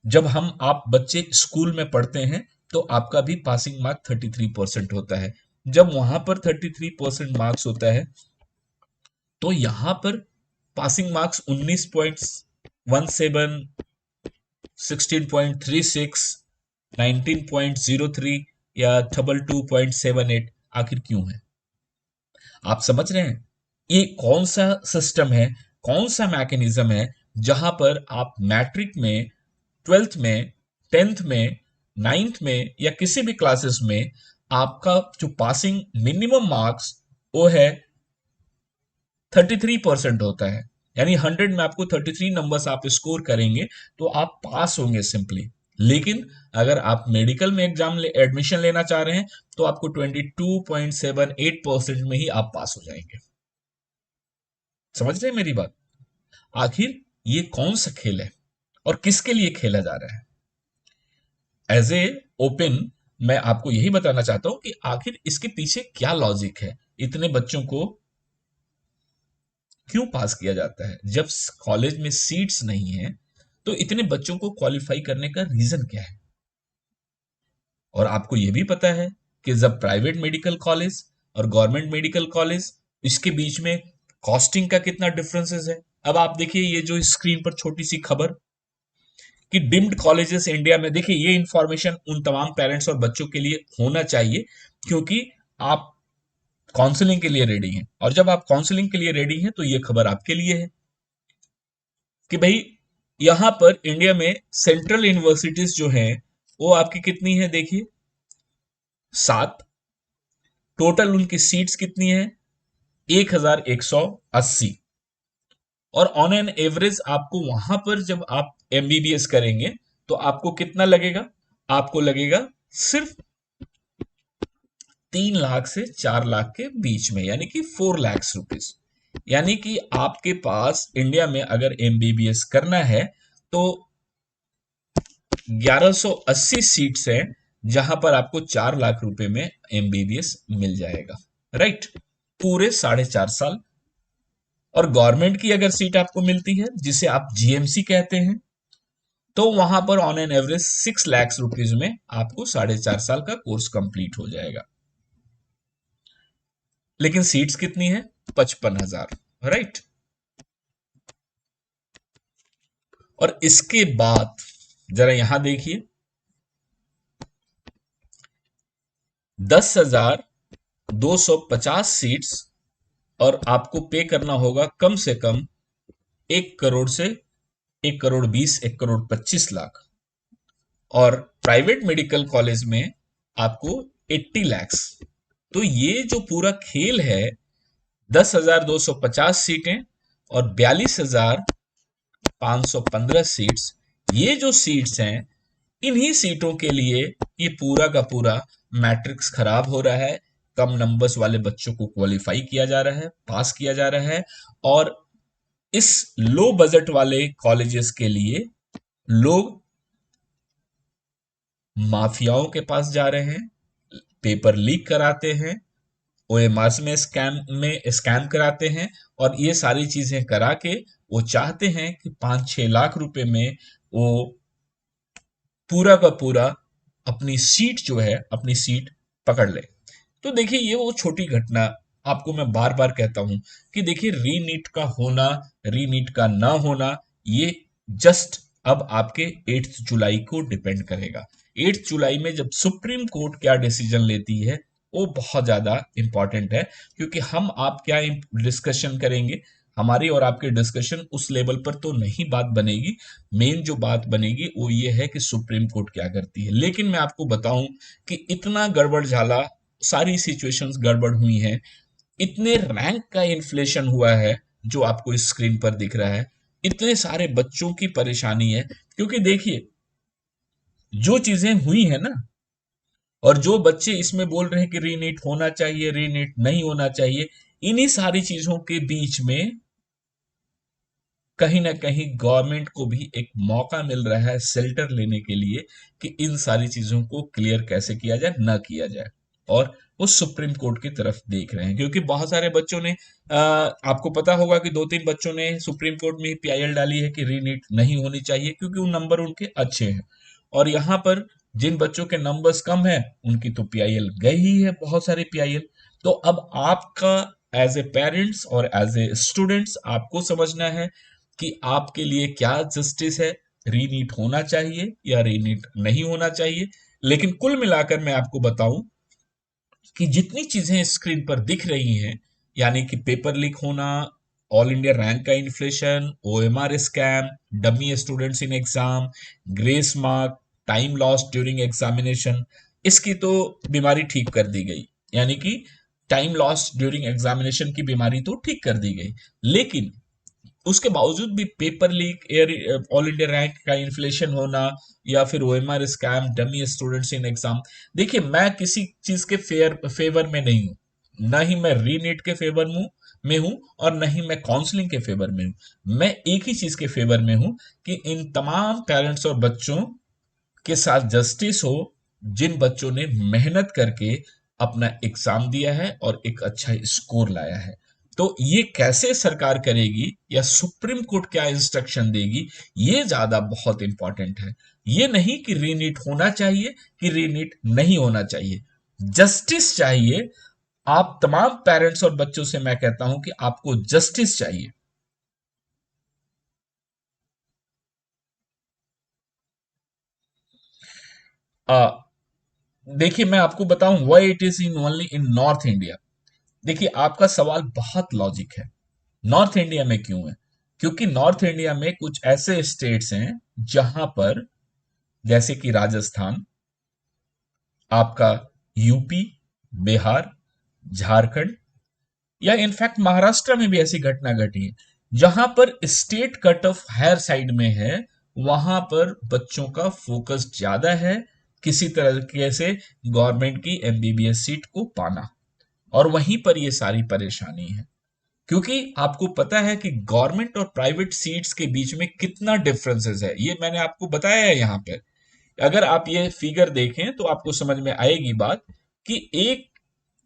जब हम आप बच्चे स्कूल में पढ़ते हैं तो आपका भी पासिंग मार्क 33% होता है। जब वहां पर 33% मार्क्स होता है तो यहां पर पासिंग मार्क्स 19.17, 16.36, 19.03 या 22.78 आखिर क्यों है? आप समझ रहे हैं ये कौन सा सिस्टम है, कौन सा मैकेनिज्म है जहां पर आप मैट्रिक में, ट्वेल्थ में, टेंथ में, नाइन्थ में या किसी भी क्लासेस में आपका जो पासिंग मिनिमम मार्क्स वो है 33% होता है। यानी 100 में आपको 33 नंबर्स आप स्कोर करेंगे तो आप पास होंगे सिंपली। लेकिन अगर आप मेडिकल में एग्जाम एडमिशन लेना चाह रहे हैं तो आपको 22.78% में ही आप पास हो जाएंगे। समझ रहे हैं मेरी बात? आखिर ये कौन सा खेल है और किसके लिए खेला जा रहा है? एज ए ओपन मैं आपको यही बताना चाहता हूं कि आखिर इसके पीछे क्या लॉजिक है। इतने बच्चों को क्यों पास किया जाता है? जब कॉलेज में सीट्स नहीं है तो इतने बच्चों को क्वालिफाई करने का रीजन क्या है? और आपको यह भी पता है कि जब प्राइवेट मेडिकल कॉलेज और गवर्नमेंट मेडिकल कॉलेज, इसके बीच में कॉस्टिंग का कितना डिफरेंसेस है। अब आप देखिए ये जो स्क्रीन पर छोटी सी खबर कि डिम्ड कॉलेजेस इंडिया में, देखिए ये इंफॉर्मेशन उन तमाम पेरेंट्स और बच्चों के लिए होना चाहिए क्योंकि आप काउंसलिंग के लिए रेडी हैं। और जब आप काउंसलिंग के लिए रेडी हैं तो ये खबर आपके लिए है कि भाई यहां पर इंडिया में सेंट्रल यूनिवर्सिटीज जो हैं वो आपकी कितनी है, देखिए 7। टोटल उनकी सीट्स कितनी है? 1,180। और ऑन एन एवरेज आपको वहां पर जब आप एमबीबीएस करेंगे तो आपको कितना लगेगा? आपको लगेगा सिर्फ 3 लाख से 4 लाख के बीच में, यानी कि 4 लाख रुपीज। यानी कि आपके पास इंडिया में अगर एमबीबीएस करना है तो 1180 सीट्स हैं जहां पर आपको 4 लाख रुपए में एमबीबीएस मिल जाएगा, राइट? पूरे 4.5 साल। और गवर्नमेंट की अगर सीट आपको मिलती है जिसे आप जीएमसी कहते हैं तो वहां पर on an average 6 lakh rupees में आपको 4.5 साल का कोर्स कंप्लीट हो जाएगा। लेकिन सीट्स कितनी है? 55,000, राइट? और इसके बाद जरा यहां देखिए 10,250 सीट्स, और आपको पे करना होगा कम से कम 1 करोड़ से 1 करोड़ 20, 1 करोड़ 25 लाख। और प्राइवेट मेडिकल कॉलेज में आपको 80 lakhs। तो ये जो पूरा खेल है, 10,250 सीटें और 42,515 सीट्स, ये जो सीट्स हैं, इन्हीं सीटों के लिए ये पूरा का पूरा मैट्रिक्स खराब हो रहा है। कम नंबर्स वाले बच्चों को क्वालिफाई किया जा रहा है, पास किया जा रहा है, और इस लो बजट वाले कॉलेजेस के लिए लोग माफियाओं के पास जा रहे हैं, पेपर लीक कराते हैं, ओएमआर में स्कैम कराते हैं, और ये सारी चीजें करा के वो चाहते हैं कि 5-6 लाख रुपए में वो पूरा का पूरा अपनी सीट जो है, अपनी सीट पकड़ ले। तो देखिए, ये वो छोटी घटना, आपको मैं बार बार कहता हूं कि देखिए, रीनीट का होना, रीनीट का ना होना, ये जस्ट अब आपके 8 जुलाई को डिपेंड करेगा। 8 जुलाई में जब सुप्रीम कोर्ट क्या डिसीजन लेती है, वो बहुत ज्यादा इंपॉर्टेंट है, क्योंकि हम आप क्या डिस्कशन करेंगे, हमारी और आपके डिस्कशन उस लेवल पर तो नहीं बात बनेगी। मेन जो बात बनेगी वो ये है कि सुप्रीम कोर्ट क्या करती है। लेकिन मैं आपको बताऊं कि इतना गड़बड़ झाला, सारी सिचुएशंस गड़बड़ हुई हैं, इतने रैंक का इन्फ्लेशन हुआ है जो आपको इस स्क्रीन पर दिख रहा है, इतने सारे बच्चों की परेशानी है। क्योंकि देखिए, जो चीजें हुई है ना, और जो बच्चे इसमें बोल रहे हैं कि रीनीट होना चाहिए, रीनीट नहीं होना चाहिए, इन्हीं सारी चीजों के बीच में कहीं ना कहीं गवर्नमेंट को भी एक मौका मिल रहा है शेल्टर लेने के लिए, कि इन सारी चीजों को क्लियर कैसे किया जाए, ना किया जाए। और वो सुप्रीम कोर्ट की तरफ देख रहे हैं, क्योंकि बहुत सारे बच्चों ने आपको पता होगा कि 2-3 बच्चों ने सुप्रीम कोर्ट में पीआईएल डाली है कि रीनीट नहीं होनी चाहिए, क्योंकि वो नंबर उनके अच्छे हैं। और यहाँ पर जिन बच्चों के नंबर्स कम है, उनकी तो पीआईएल गई ही है, बहुत सारे पीआईएल। तो अब आपका एज ए पेरेंट्स और एज ए स्टूडेंट्स आपको समझना है कि आपके लिए क्या जस्टिस है, रीनीट होना चाहिए या रीनीट नहीं होना चाहिए। लेकिन कुल मिलाकर मैं आपको बताऊं कि जितनी चीजें स्क्रीन पर दिख रही हैं, यानी कि पेपर लीक होना, ऑल इंडिया रैंक का inflation, OMR scam, dummy students in exam, grace mark, time loss during examination, इसकी तो बीमारी ठीक कर दी गई। यानी कि टाइम लॉस ड्यूरिंग एग्जामिनेशन की बीमारी तो ठीक कर दी गई, लेकिन उसके बावजूद भी paper leak, air all India rank का इन्फ्लेशन होना, या फिर OMR scam, dummy students in exam. देखिए, मैं किसी चीज के फेवर में नहीं हूं, ना ही मैं रीनीट के फेवर में हूं, और न ही मैं काउंसलिंग के फेवर में हूं। मैं एक ही चीज के फेवर में हूं कि इन तमाम पेरेंट्स और बच्चों के साथ जस्टिस हो, जिन बच्चों ने मेहनत करके अपना एग्जाम दिया है और एक अच्छा स्कोर लाया है। तो ये कैसे सरकार करेगी या सुप्रीम कोर्ट क्या इंस्ट्रक्शन देगी, ये ज्यादा बहुत इंपॉर्टेंट है। ये नहीं कि रीनीट होना चाहिए कि रीनीट नहीं होना चाहिए, जस्टिस चाहिए। आप तमाम पेरेंट्स और बच्चों से मैं कहता हूं कि आपको जस्टिस चाहिए। देखिए, मैं आपको बताऊं why it is in only in north India. देखिए, आपका सवाल बहुत लॉजिक है, नॉर्थ इंडिया में क्यों है? क्योंकि नॉर्थ इंडिया में कुछ ऐसे स्टेट्स हैं जहां पर, जैसे कि राजस्थान, आपका यूपी, बिहार, झारखंड, या इनफैक्ट महाराष्ट्र में भी ऐसी घटना घटी है, जहां पर state cut off higher side में है, वहां पर बच्चों का फोकस ज्यादा है किसी तरीके से गवर्नमेंट की एमबीबीएस सीट को पाना, और वहीं पर ये सारी परेशानी है। क्योंकि आपको पता है कि गवर्नमेंट और प्राइवेट सीट्स के बीच में कितना डिफरेंसेस है, ये मैंने आपको बताया है यहाँ पे। अगर आप ये फिगर देखें तो आपको समझ में आएगी बात, कि एक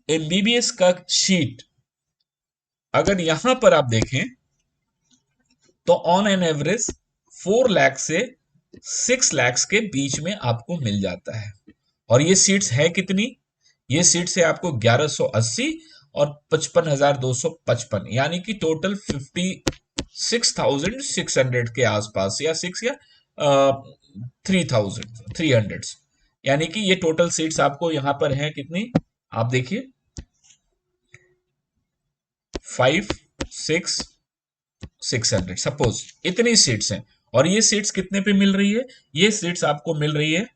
एमबीबीएस का सीट अगर यहां पर आप देखें तो ऑन एन एवरेज 4 लाख से 6 लाख के बीच में आपको मिल जाता है। और ये सीट्स है कितनी? ये सीट्स है आपको 1180 और 55,255, यानी कि टोटल 56,600 के आसपास, या 6 या 3,300। यानी कि ये टोटल सीट्स आपको यहां पर है कितनी? आप देखिए 5 6 600 सपोज इतनी सीट्स हैं। और ये सीट्स कितने पे मिल रही है? ये सीट्स आपको मिल रही है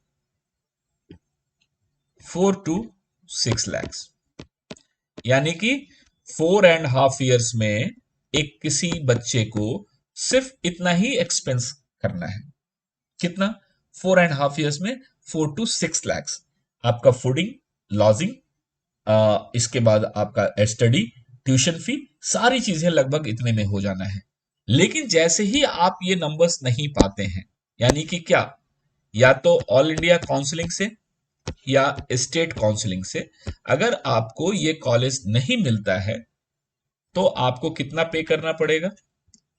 4 to 6 lakhs, यानी कि 4.5 years में एक किसी बच्चे को सिर्फ इतना ही एक्सपेंस करना है। कितना? 4.5 years में 4 to 6 lakhs। आपका फूडिंग, लॉजिंग, इसके बाद आपका स्टडी, ट्यूशन फी, सारी चीजें लगभग इतने में हो जाना है। लेकिन जैसे ही आप ये नंबर्स नहीं पाते हैं, यानी कि क्या, या तो ऑल इंडिया काउंसलिंग से या स्टेट काउंसलिंग से अगर आपको ये कॉलेज नहीं मिलता है, तो आपको कितना पे करना पड़ेगा?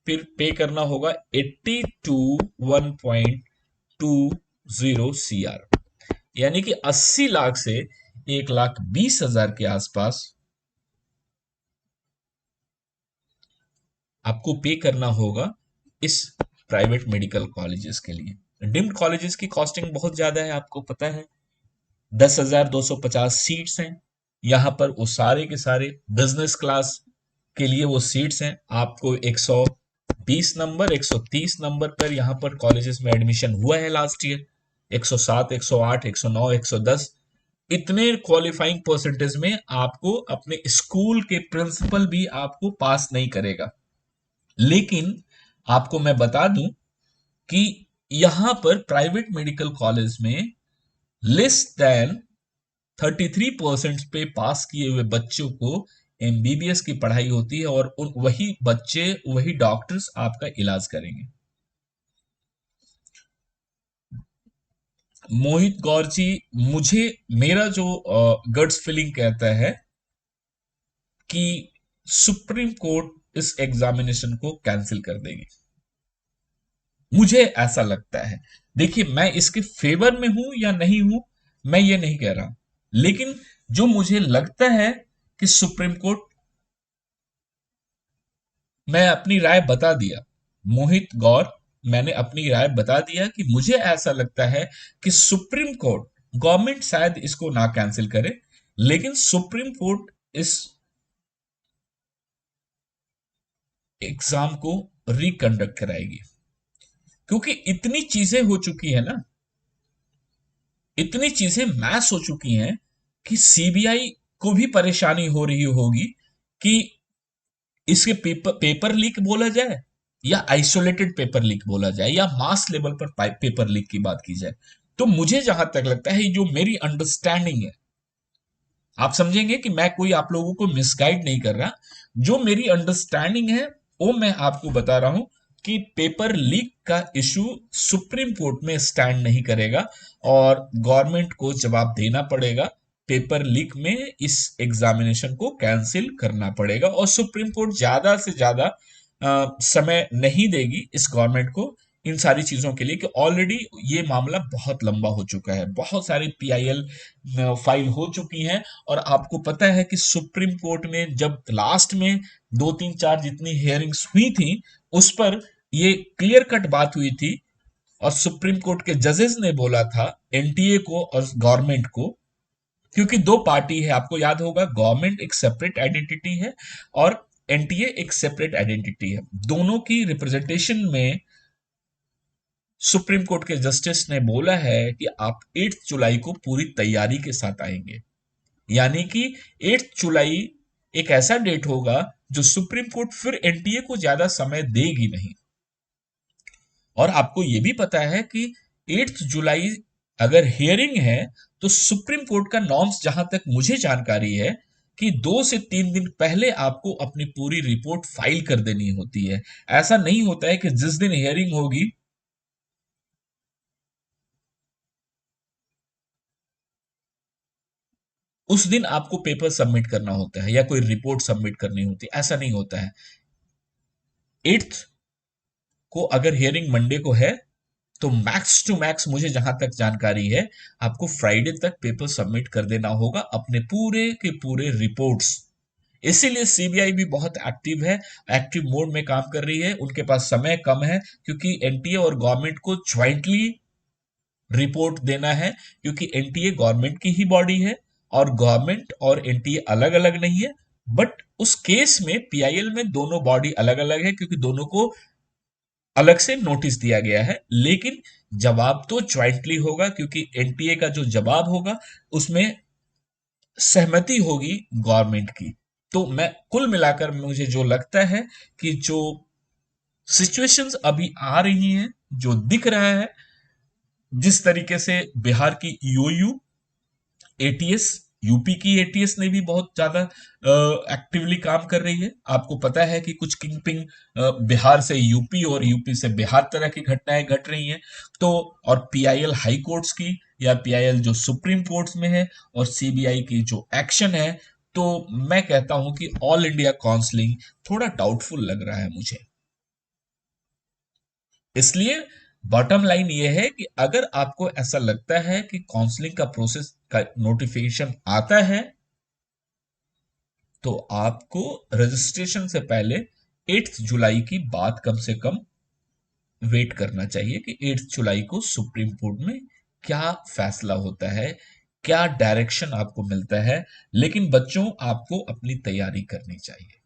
फिर पे करना होगा 81 CR, यानी कि 80 लाख से 1,20,000 के आसपास आपको पे करना होगा इस प्राइवेट मेडिकल कॉलेजेस के लिए। डिम्ड कॉलेजेस की कॉस्टिंग बहुत ज्यादा है, आपको पता है। 10,250 सीट्स हैं यहां पर। वो सारे के सारे बिजनेस क्लास के लिए वो सीट्स हैं। आपको 120 नंबर, 130 नंबर पर यहां पर कॉलेजेस में एडमिशन हुआ है लास्ट ईयर। 107, 108, 109, 110, इतने क्वालिफाइंग परसेंटेज में आपको अपने स्कूल के प्रिंसिपल भी आपको पास नहीं करेगा। लेकिन आपको मैं बता दूं कि यहां पर प्राइवेट मेडिकल कॉलेज में लेस देन 33% पे पास किए हुए बच्चों को एमबीबीएस की पढ़ाई होती है, और वही बच्चे, वही डॉक्टर्स आपका इलाज करेंगे। मोहित गौर जी, मुझे, मेरा जो गट्स फीलिंग कहता है कि सुप्रीम कोर्ट इस एग्जामिनेशन को कैंसिल कर देगी। मुझे ऐसा लगता है। देखिए, मैं इसके फेवर में हूं या नहीं हूं, मैं ये नहीं कह रहा, लेकिन जो मुझे लगता है कि सुप्रीम कोर्ट, मैं अपनी राय बता दिया मोहित गौर, मैंने अपनी राय बता दिया कि मुझे ऐसा लगता है कि सुप्रीम कोर्ट, गवर्नमेंट शायद इसको ना कैंसिल करे, लेकिन सुप्रीम कोर्ट इस एग्जाम को रिकंडक्ट कराएगी। क्योंकि इतनी चीजें हो चुकी है ना, इतनी चीजें मैस हो चुकी हैं कि सीबीआई को भी परेशानी हो रही होगी कि इसके पेपर लीक बोला जाए, या आइसोलेटेड पेपर लीक बोला जाए, या मास लेवल पर पेपर लीक की बात की जाए। तो मुझे जहां तक लगता है, जो मेरी अंडरस्टैंडिंग है, आप समझेंगे कि मैं कोई आप लोगों को मिसगाइड नहीं कर रहा, जो मेरी अंडरस्टैंडिंग है वो मैं आपको बता रहा हूं कि पेपर लीक का इशू सुप्रीम कोर्ट में स्टैंड नहीं करेगा, और गवर्नमेंट को जवाब देना पड़ेगा। पेपर लीक में इस एग्जामिनेशन को कैंसिल करना पड़ेगा, और सुप्रीम कोर्ट ज्यादा से ज्यादा समय नहीं देगी इस गवर्नमेंट को इन सारी चीजों के लिए, कि ऑलरेडी ये मामला बहुत लंबा हो चुका है, बहुत सारी पीआईएल फाइल हो चुकी हैं। और आपको पता है कि सुप्रीम कोर्ट में जब लास्ट में 2 3 4 जितनी हियरिंग्स हुई थी, उस पर ये क्लियर कट बात हुई थी, और सुप्रीम कोर्ट के जजेस ने बोला था एनटीए को और गवर्नमेंट को, क्योंकि दो पार्टी है, आपको याद होगा, गवर्नमेंट एक सेपरेट आइडेंटिटी है और एनटीए एक सेपरेट आइडेंटिटी है। दोनों की रिप्रेजेंटेशन में सुप्रीम कोर्ट के जस्टिस ने बोला है कि आप 8 जुलाई को पूरी तैयारी के साथ आएंगे, यानी कि 8 जुलाई एक ऐसा डेट होगा जो सुप्रीम कोर्ट फिर एनटीए को ज्यादा समय देगी नहीं। और आपको यह भी पता है कि 8 जुलाई अगर हियरिंग है, तो सुप्रीम कोर्ट का नॉर्म्स, जहां तक मुझे जानकारी है, कि 2 से 3 दिन पहले आपको अपनी पूरी रिपोर्ट फाइल कर देनी होती है। ऐसा नहीं होता है कि जिस दिन हियरिंग होगी उस दिन आपको पेपर सबमिट करना होता है या कोई रिपोर्ट सबमिट करनी होती है, ऐसा नहीं होता है। 8th को अगर हियरिंग मंडे को है, तो मैक्स टू मैक्स मुझे जहां तक जानकारी है, आपको फ्राइडे तक पेपर सबमिट कर देना होगा, अपने पूरे के पूरे रिपोर्ट्स। इसीलिए सीबीआई भी बहुत एक्टिव है, एक्टिव मोड में काम कर रही है। उनके पास समय कम है, क्योंकि एनटीए और गवर्नमेंट को ज्वाइंटली रिपोर्ट देना है, क्योंकि एनटीए गवर्नमेंट की ही बॉडी है और गवर्नमेंट और एनटीए अलग अलग नहीं है, बट उस केस में पीआईएल में दोनों बॉडी अलग अलग है क्योंकि दोनों को अलग से नोटिस दिया गया है। लेकिन जवाब तो ज्वाइंटली होगा क्योंकि एनटीए का जो जवाब होगा उसमें सहमति होगी गवर्नमेंट की। तो मैं कुल मिलाकर मुझे जो लगता है कि जो सिचुएशंस अभी आ रही हैं, जो दिख रहा है, जिस तरीके से बिहार की ईओयू, एटीएस, यूपी की एटीएस ने भी बहुत ज्यादा एक्टिवली काम कर रही है। आपको पता है कि कुछ किंगपिंग बिहार से यूपी और यूपी से बिहार तरह की घटनाएं घट रही हैं। तो और पीआईएल हाई कोर्ट्स की या पीआईएल जो सुप्रीम कोर्ट्स में है और सीबीआई की जो एक्शन है, तो मैं कहता हूं कि ऑल इंडिया काउंसलिंग थोड़ा डाउटफुल लग रहा है मुझे। इसलिए बॉटम लाइन ये है कि अगर आपको ऐसा लगता है कि काउंसलिंग का प्रोसेस का नोटिफिकेशन आता है, तो आपको रजिस्ट्रेशन से पहले 8 जुलाई की बात कम से कम वेट करना चाहिए कि 8 जुलाई को सुप्रीम कोर्ट में क्या फैसला होता है, क्या डायरेक्शन आपको मिलता है। लेकिन बच्चों, आपको अपनी तैयारी करनी चाहिए।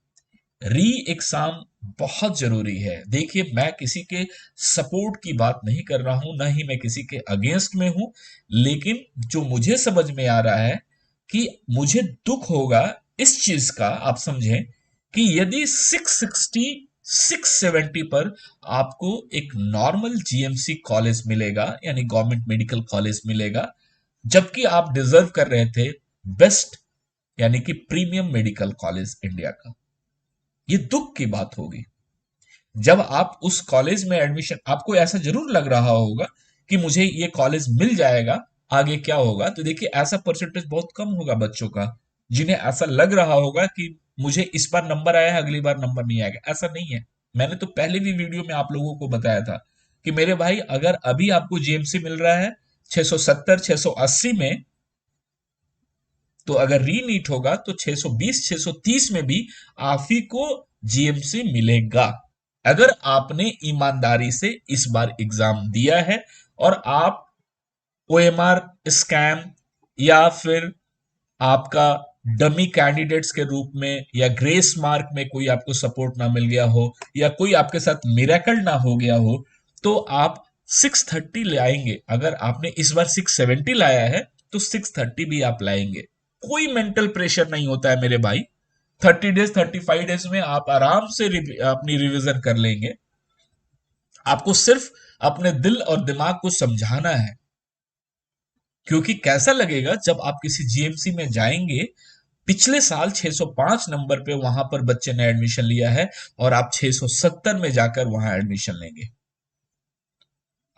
री एग्जाम बहुत जरूरी है। देखिए, मैं किसी के सपोर्ट की बात नहीं कर रहा हूं, ना ही मैं किसी के अगेंस्ट में हूं, लेकिन जो मुझे समझ में आ रहा है कि मुझे दुख होगा इस चीज का, आप समझें, कि यदि 660 670 पर आपको एक नॉर्मल जीएमसी कॉलेज मिलेगा, यानी गवर्नमेंट मेडिकल कॉलेज मिलेगा, जबकि आप डिजर्व कर रहे थे बेस्ट, यानी कि प्रीमियम मेडिकल कॉलेज इंडिया का। ये दुख की बात होगी। जब आप उस कॉलेज में एडमिशन, आपको ऐसा जरूर लग रहा होगा कि मुझे ये कॉलेज मिल जाएगा, आगे क्या होगा। तो देखिए, ऐसा परसेंटेज बहुत कम होगा बच्चों का जिन्हें ऐसा लग रहा होगा कि मुझे इस बार नंबर आया है, अगली बार नंबर नहीं आएगा। ऐसा नहीं है। मैंने तो पहले भी वीडियो में आप लोगों को बताया था कि मेरे भाई, अगर अभी आपको जीएमसी मिल रहा है 670 680 में, तो अगर रीनीट होगा तो 620 630 में भी आप ही को जीएमसी मिलेगा, अगर आपने ईमानदारी से इस बार एग्जाम दिया है और आप ओएमआर स्कैम या फिर आपका डमी कैंडिडेट्स के रूप में या ग्रेस मार्क में कोई आपको सपोर्ट ना मिल गया हो या कोई आपके साथ मिरेकल ना हो गया हो, तो आप 630 ले आएंगे। अगर आपने इस बार 670 लाया है तो 630 भी आप लाएंगे। कोई मेंटल प्रेशर नहीं होता है मेरे भाई। 30 डेज 35 डेज में आप आराम से अपनी रिवीजन कर लेंगे। आपको सिर्फ अपने दिल और दिमाग को समझाना है, क्योंकि कैसा लगेगा जब आप किसी जीएमसी में जाएंगे, पिछले साल 605 नंबर पे वहां पर बच्चे ने एडमिशन लिया है और आप 670 में जाकर वहां एडमिशन लेंगे।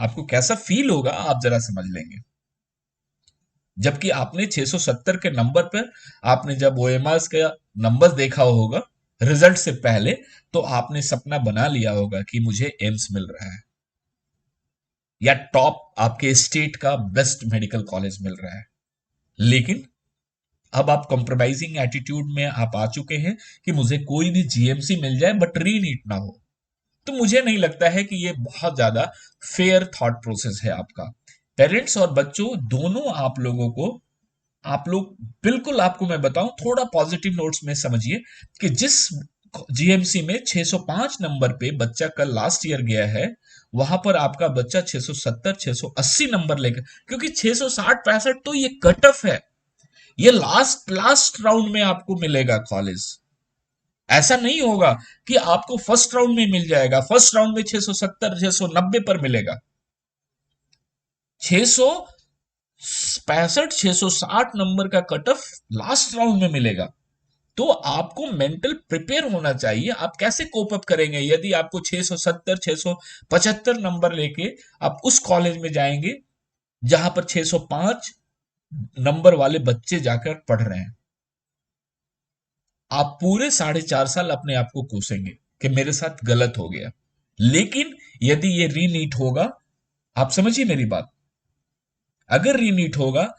आपको कैसा फील होगा आप जरा समझ लेंगे। जबकि आपने 670 के नंबर पर, आपने जब ओएमआर का नंबर देखा होगा रिजल्ट से पहले, तो आपने सपना बना लिया होगा कि मुझे एम्स मिल रहा है या टॉप आपके स्टेट का बेस्ट मेडिकल कॉलेज मिल रहा है। लेकिन अब आप कॉम्प्रोमाइजिंग एटीट्यूड में आप आ चुके हैं कि मुझे कोई भी जीएमसी मिल जाए बट रीनीट ना हो। तो मुझे नहीं लगता है कि ये बहुत ज्यादा फेयर थॉट प्रोसेस है आपका। पेरेंट्स और बच्चों दोनों, आप लोगों को, आप लोग बिल्कुल, आपको मैं बताऊं, थोड़ा पॉजिटिव नोट्स में समझिए कि जिस जीएमसी में 605 नंबर पे बच्चा कल लास्ट ईयर गया है, वहां पर आपका बच्चा 670 680 नंबर लेकर, क्योंकि 660 65 तो ये कट ऑफ है, ये लास्ट लास्ट राउंड में आपको मिलेगा कॉलेज। ऐसा नहीं होगा कि आपको फर्स्ट राउंड में मिल जाएगा, फर्स्ट राउंड में 670 690 पर मिलेगा। 665 660 नंबर का कट ऑफ लास्ट राउंड में मिलेगा। तो आपको मेंटल प्रिपेयर होना चाहिए। आप कैसे कोप अप करेंगे यदि आपको 670 675 नंबर लेके आप उस कॉलेज में जाएंगे जहां पर 605 नंबर वाले बच्चे जाकर पढ़ रहे हैं। आप पूरे 4.5 साल अपने आप को कोसेंगे कि मेरे साथ गलत हो गया। लेकिन यदि ये रीनीट होगा, आप समझिए मेरी बात, अगर रीनीट होगा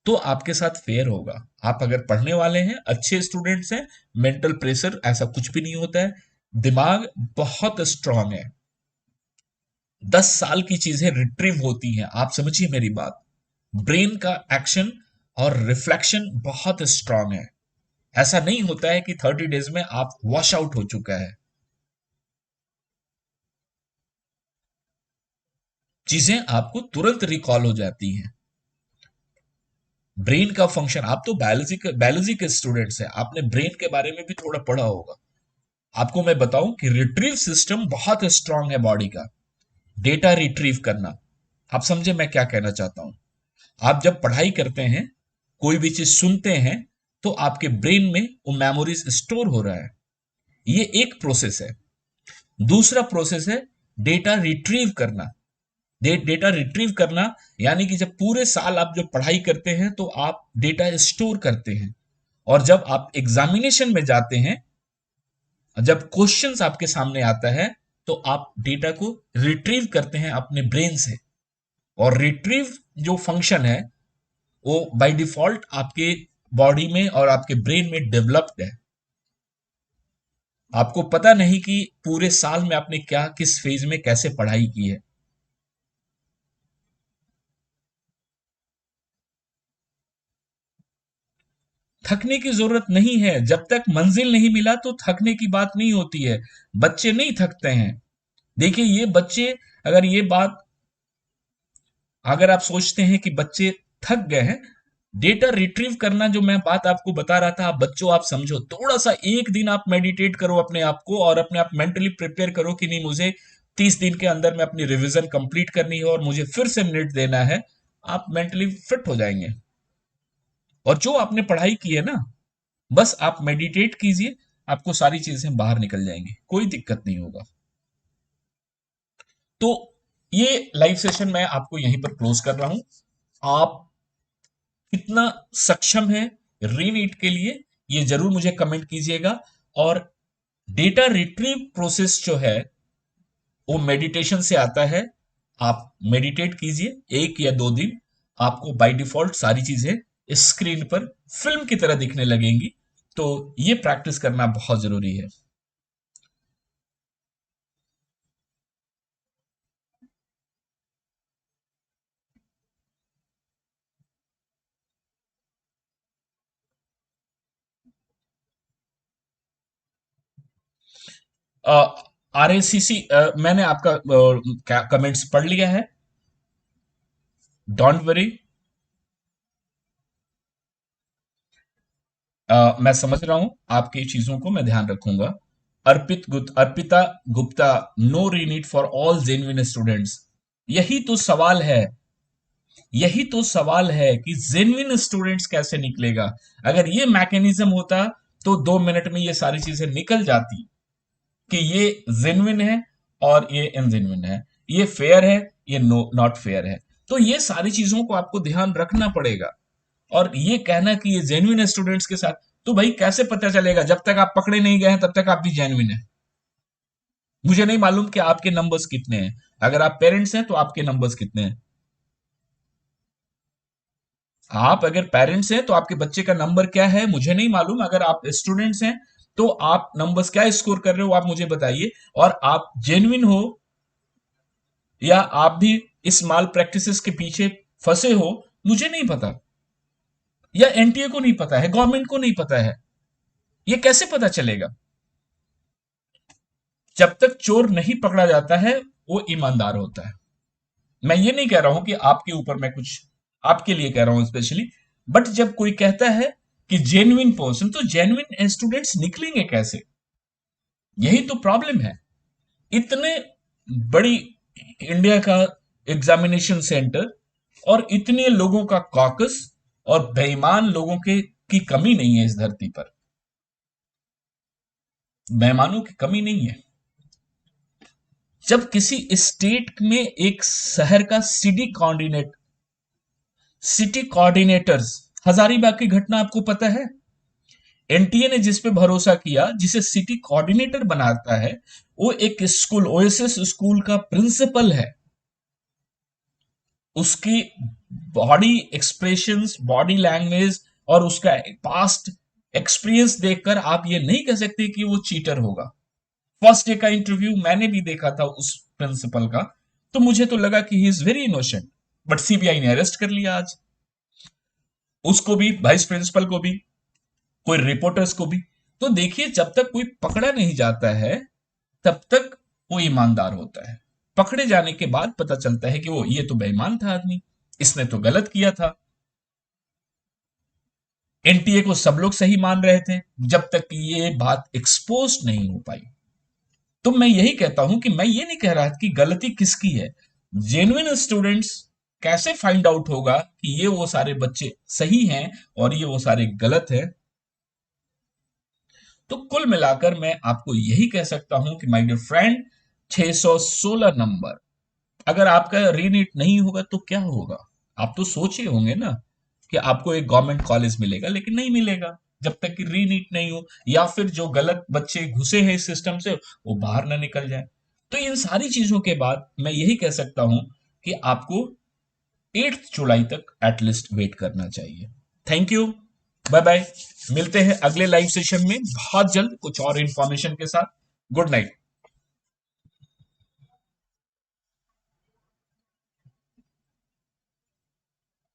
तो आपके साथ फेयर होगा। आप अगर पढ़ने वाले हैं, अच्छे स्टूडेंट्स हैं, मेंटल प्रेशर ऐसा कुछ भी नहीं होता है, दिमाग बहुत स्ट्रांग है, 10 साल की चीजें रिट्रीव होती हैं। आप समझिए मेरी बात। ब्रेन का एक्शन और रिफ्लेक्शन बहुत स्ट्रांग है। ऐसा नहीं होता है कि 30 डेज में आप वॉश आउट हो चुका है। चीजें आपको तुरंत रिकॉल हो जाती हैं। ब्रेन का फंक्शन, आप तो बायोलॉजी के स्टूडेंट्स हैं, आपने ब्रेन के बारे में भी थोड़ा पढ़ा होगा। आपको मैं बताऊं कि रिट्रीव सिस्टम बहुत स्ट्रांग है बॉडी का। डेटा रिट्रीव करना, आप समझे मैं क्या कहना चाहता हूं। आप जब पढ़ाई करते हैं, कोई भी चीज सुनते हैं, तो आपके ब्रेन में वो मेमोरीज स्टोर हो रहा है। ये एक प्रोसेस है। दूसरा प्रोसेस है डेटा रिट्रीव करना। डेटा रिट्रीव करना यानी कि जब पूरे साल आप जो पढ़ाई करते हैं तो आप डेटा स्टोर करते हैं, और जब आप एग्जामिनेशन में जाते हैं, जब क्वेश्चंस आपके सामने आता है, तो आप डेटा को रिट्रीव करते हैं अपने ब्रेन से। और रिट्रीव जो फंक्शन है वो बाय डिफॉल्ट आपके बॉडी में और आपके ब्रेन में डेवलप्ड है। आपको पता नहीं कि पूरे साल में आपने क्या, किस फेज में कैसे पढ़ाई की है। थकने की जरूरत नहीं है। जब तक मंजिल नहीं मिला तो थकने की बात नहीं होती है। बच्चे नहीं थकते हैं। देखिए ये बच्चे, अगर ये बात, अगर आप सोचते हैं कि बच्चे थक गए हैं, डेटा रिट्रीव करना जो मैं बात आपको बता रहा था, आप बच्चों आप समझो, थोड़ा सा एक दिन आप मेडिटेट करो अपने आप को, और अपने आप मेंटली प्रिपेयर करो कि नहीं, मुझे 30 दिन के अंदर में अपनी रिवीजन कंप्लीट करनी है और मुझे फिर से नेट देना है। आप मेंटली फिट हो जाएंगे। और जो आपने पढ़ाई की है ना, बस आप मेडिटेट कीजिए, आपको सारी चीजें बाहर निकल जाएंगी, कोई दिक्कत नहीं होगा। तो ये लाइव सेशन मैं आपको यहीं पर क्लोज कर रहा हूं। आप कितना सक्षम है रीनीट के लिए, ये जरूर मुझे कमेंट कीजिएगा। और डेटा रिट्रीव प्रोसेस जो है वो मेडिटेशन से आता है। आप मेडिटेट कीजिए 1 या 2 दिन, आपको बाय डिफॉल्ट सारी चीजें स्क्रीन पर फिल्म की तरह दिखने लगेंगी। तो ये प्रैक्टिस करना बहुत जरूरी है। RACC, मैंने आपका कमेंट्स पढ़ लिया है। Don't worry. मैं समझ रहा हूं आपकी चीजों को, मैं ध्यान रखूंगा। Arpita Gupta, no reNEET for all genuine students. यही तो सवाल है। यही तो सवाल है कि जेन्युइन स्टूडेंट्स कैसे निकलेगा। अगर ये मैकेनिज्म होता तो 2 मिनट में ये सारी चीजें निकल जाती कि ये जेन्युइन है और ये इनजेन्युइन है, ये फेयर है, ये नो नॉट फेयर है। तो ये सारी चीजों को आपको ध्यान रखना पड़ेगा। और ये कहना कि ये जेन्युइन स्टूडेंट्स के साथ, तो भाई कैसे पता चलेगा? जब तक आप पकड़े नहीं गए हैं तब तक आप भी जेन्युइन है। मुझे नहीं मालूम कि आपके नंबर्स कितने हैं। अगर आप पेरेंट्स हैं तो आपके नंबर्स कितने हैं। आप अगर पेरेंट्स हैं तो आपके बच्चे का नंबर क्या है मुझे नहीं मालूम। अगर आप स्टूडेंट्स हैं तो आप नंबर्स क्या स्कोर कर रहे हो आप मुझे बताइए। और आप जेन्युइन हो या आप भी इस माल प्रैक्टिसेस के पीछे फंसे हो, मुझे नहीं पता। या एनटीए को नहीं पता है, गवर्नमेंट को नहीं पता है। ये कैसे पता चलेगा? जब तक चोर नहीं पकड़ा जाता है वो ईमानदार होता है। मैं ये नहीं कह रहा हूं कि आपके ऊपर मैं कुछ आपके लिए कह रहा हूं स्पेशली, बट जब कोई कहता है कि जेन्युइन पर्सन, तो जेन्युइन स्टूडेंट्स निकलेंगे कैसे? यही तो प्रॉब्लम है। इतने बड़ी इंडिया का एग्जामिनेशन सेंटर, और इतने लोगों का कॉकस, और बेईमान लोगों के की कमी नहीं है इस धरती पर। बेईमानों की कमी नहीं है। जब किसी स्टेट में एक शहर का सिटी कोऑर्डिनेटर्स, हजारीबाग की घटना आपको पता है। एनटीए ने जिस पे भरोसा किया, जिसे सिटी कोऑर्डिनेटर बनाता है, वो एक स्कूल, ओएसएस स्कूल का प्रिंसिपल है। उसकी बॉडी एक्सप्रेशंस, बॉडी लैंग्वेज और उसका पास्ट एक्सपीरियंस देखकर आप ये नहीं कह सकते कि वो चीटर होगा। फर्स्ट डे का इंटरव्यू मैंने भी देखा था उस प्रिंसिपल का, तो मुझे तो लगा कि he is very innocent, but CBI ने अरेस्ट कर लिया आज। उसको भी, वाइस प्रिंसिपल को भी, कोई रिपोर्टर्स को भी। तो देखिए, जब तक कोई पकड़ा नहीं जाता है तब तक वो ईमानदार होता है। पकड़े जाने के बाद पता चलता है कि वो ये तो बेईमान था आदमी, इसने तो गलत किया था। एनटीए को सब लोग सही मान रहे थे जब तक कि ये बात एक्सपोज नहीं हो पाई। तो मैं यही कहता हूं कि मैं ये नहीं कह रहा कि गलती किसकी है। जेन्युइन स्टूडेंट्स कैसे फाइंड आउट होगा कि ये वो सारे बच्चे सही हैं और ये वो सारे गलत हैं। तो कुल मिलाकर मैं आपको यही कह सकता हूं कि माय डियर फ्रेंड, 616 नंबर, अगर आपका रीनीट नहीं होगा तो क्या होगा? आप तो सोचे होंगे ना कि आपको एक गवर्नमेंट कॉलेज मिलेगा, लेकिन नहीं मिलेगा जब तक कि रीनीट नहीं हो, या फिर जो गलत बच्चे घुसे हैं इस सिस्टम से वो बाहर ना निकल जाए। तो इन सारी चीजों के बाद मैं यही कह सकता हूं कि आपको 8 जुलाई तक एटलीस्ट वेट करना चाहिए। Thank you, bye bye. मिलते हैं अगले लाइव सेशन में बहुत जल्द कुछ और इंफॉर्मेशन के साथ। Good night.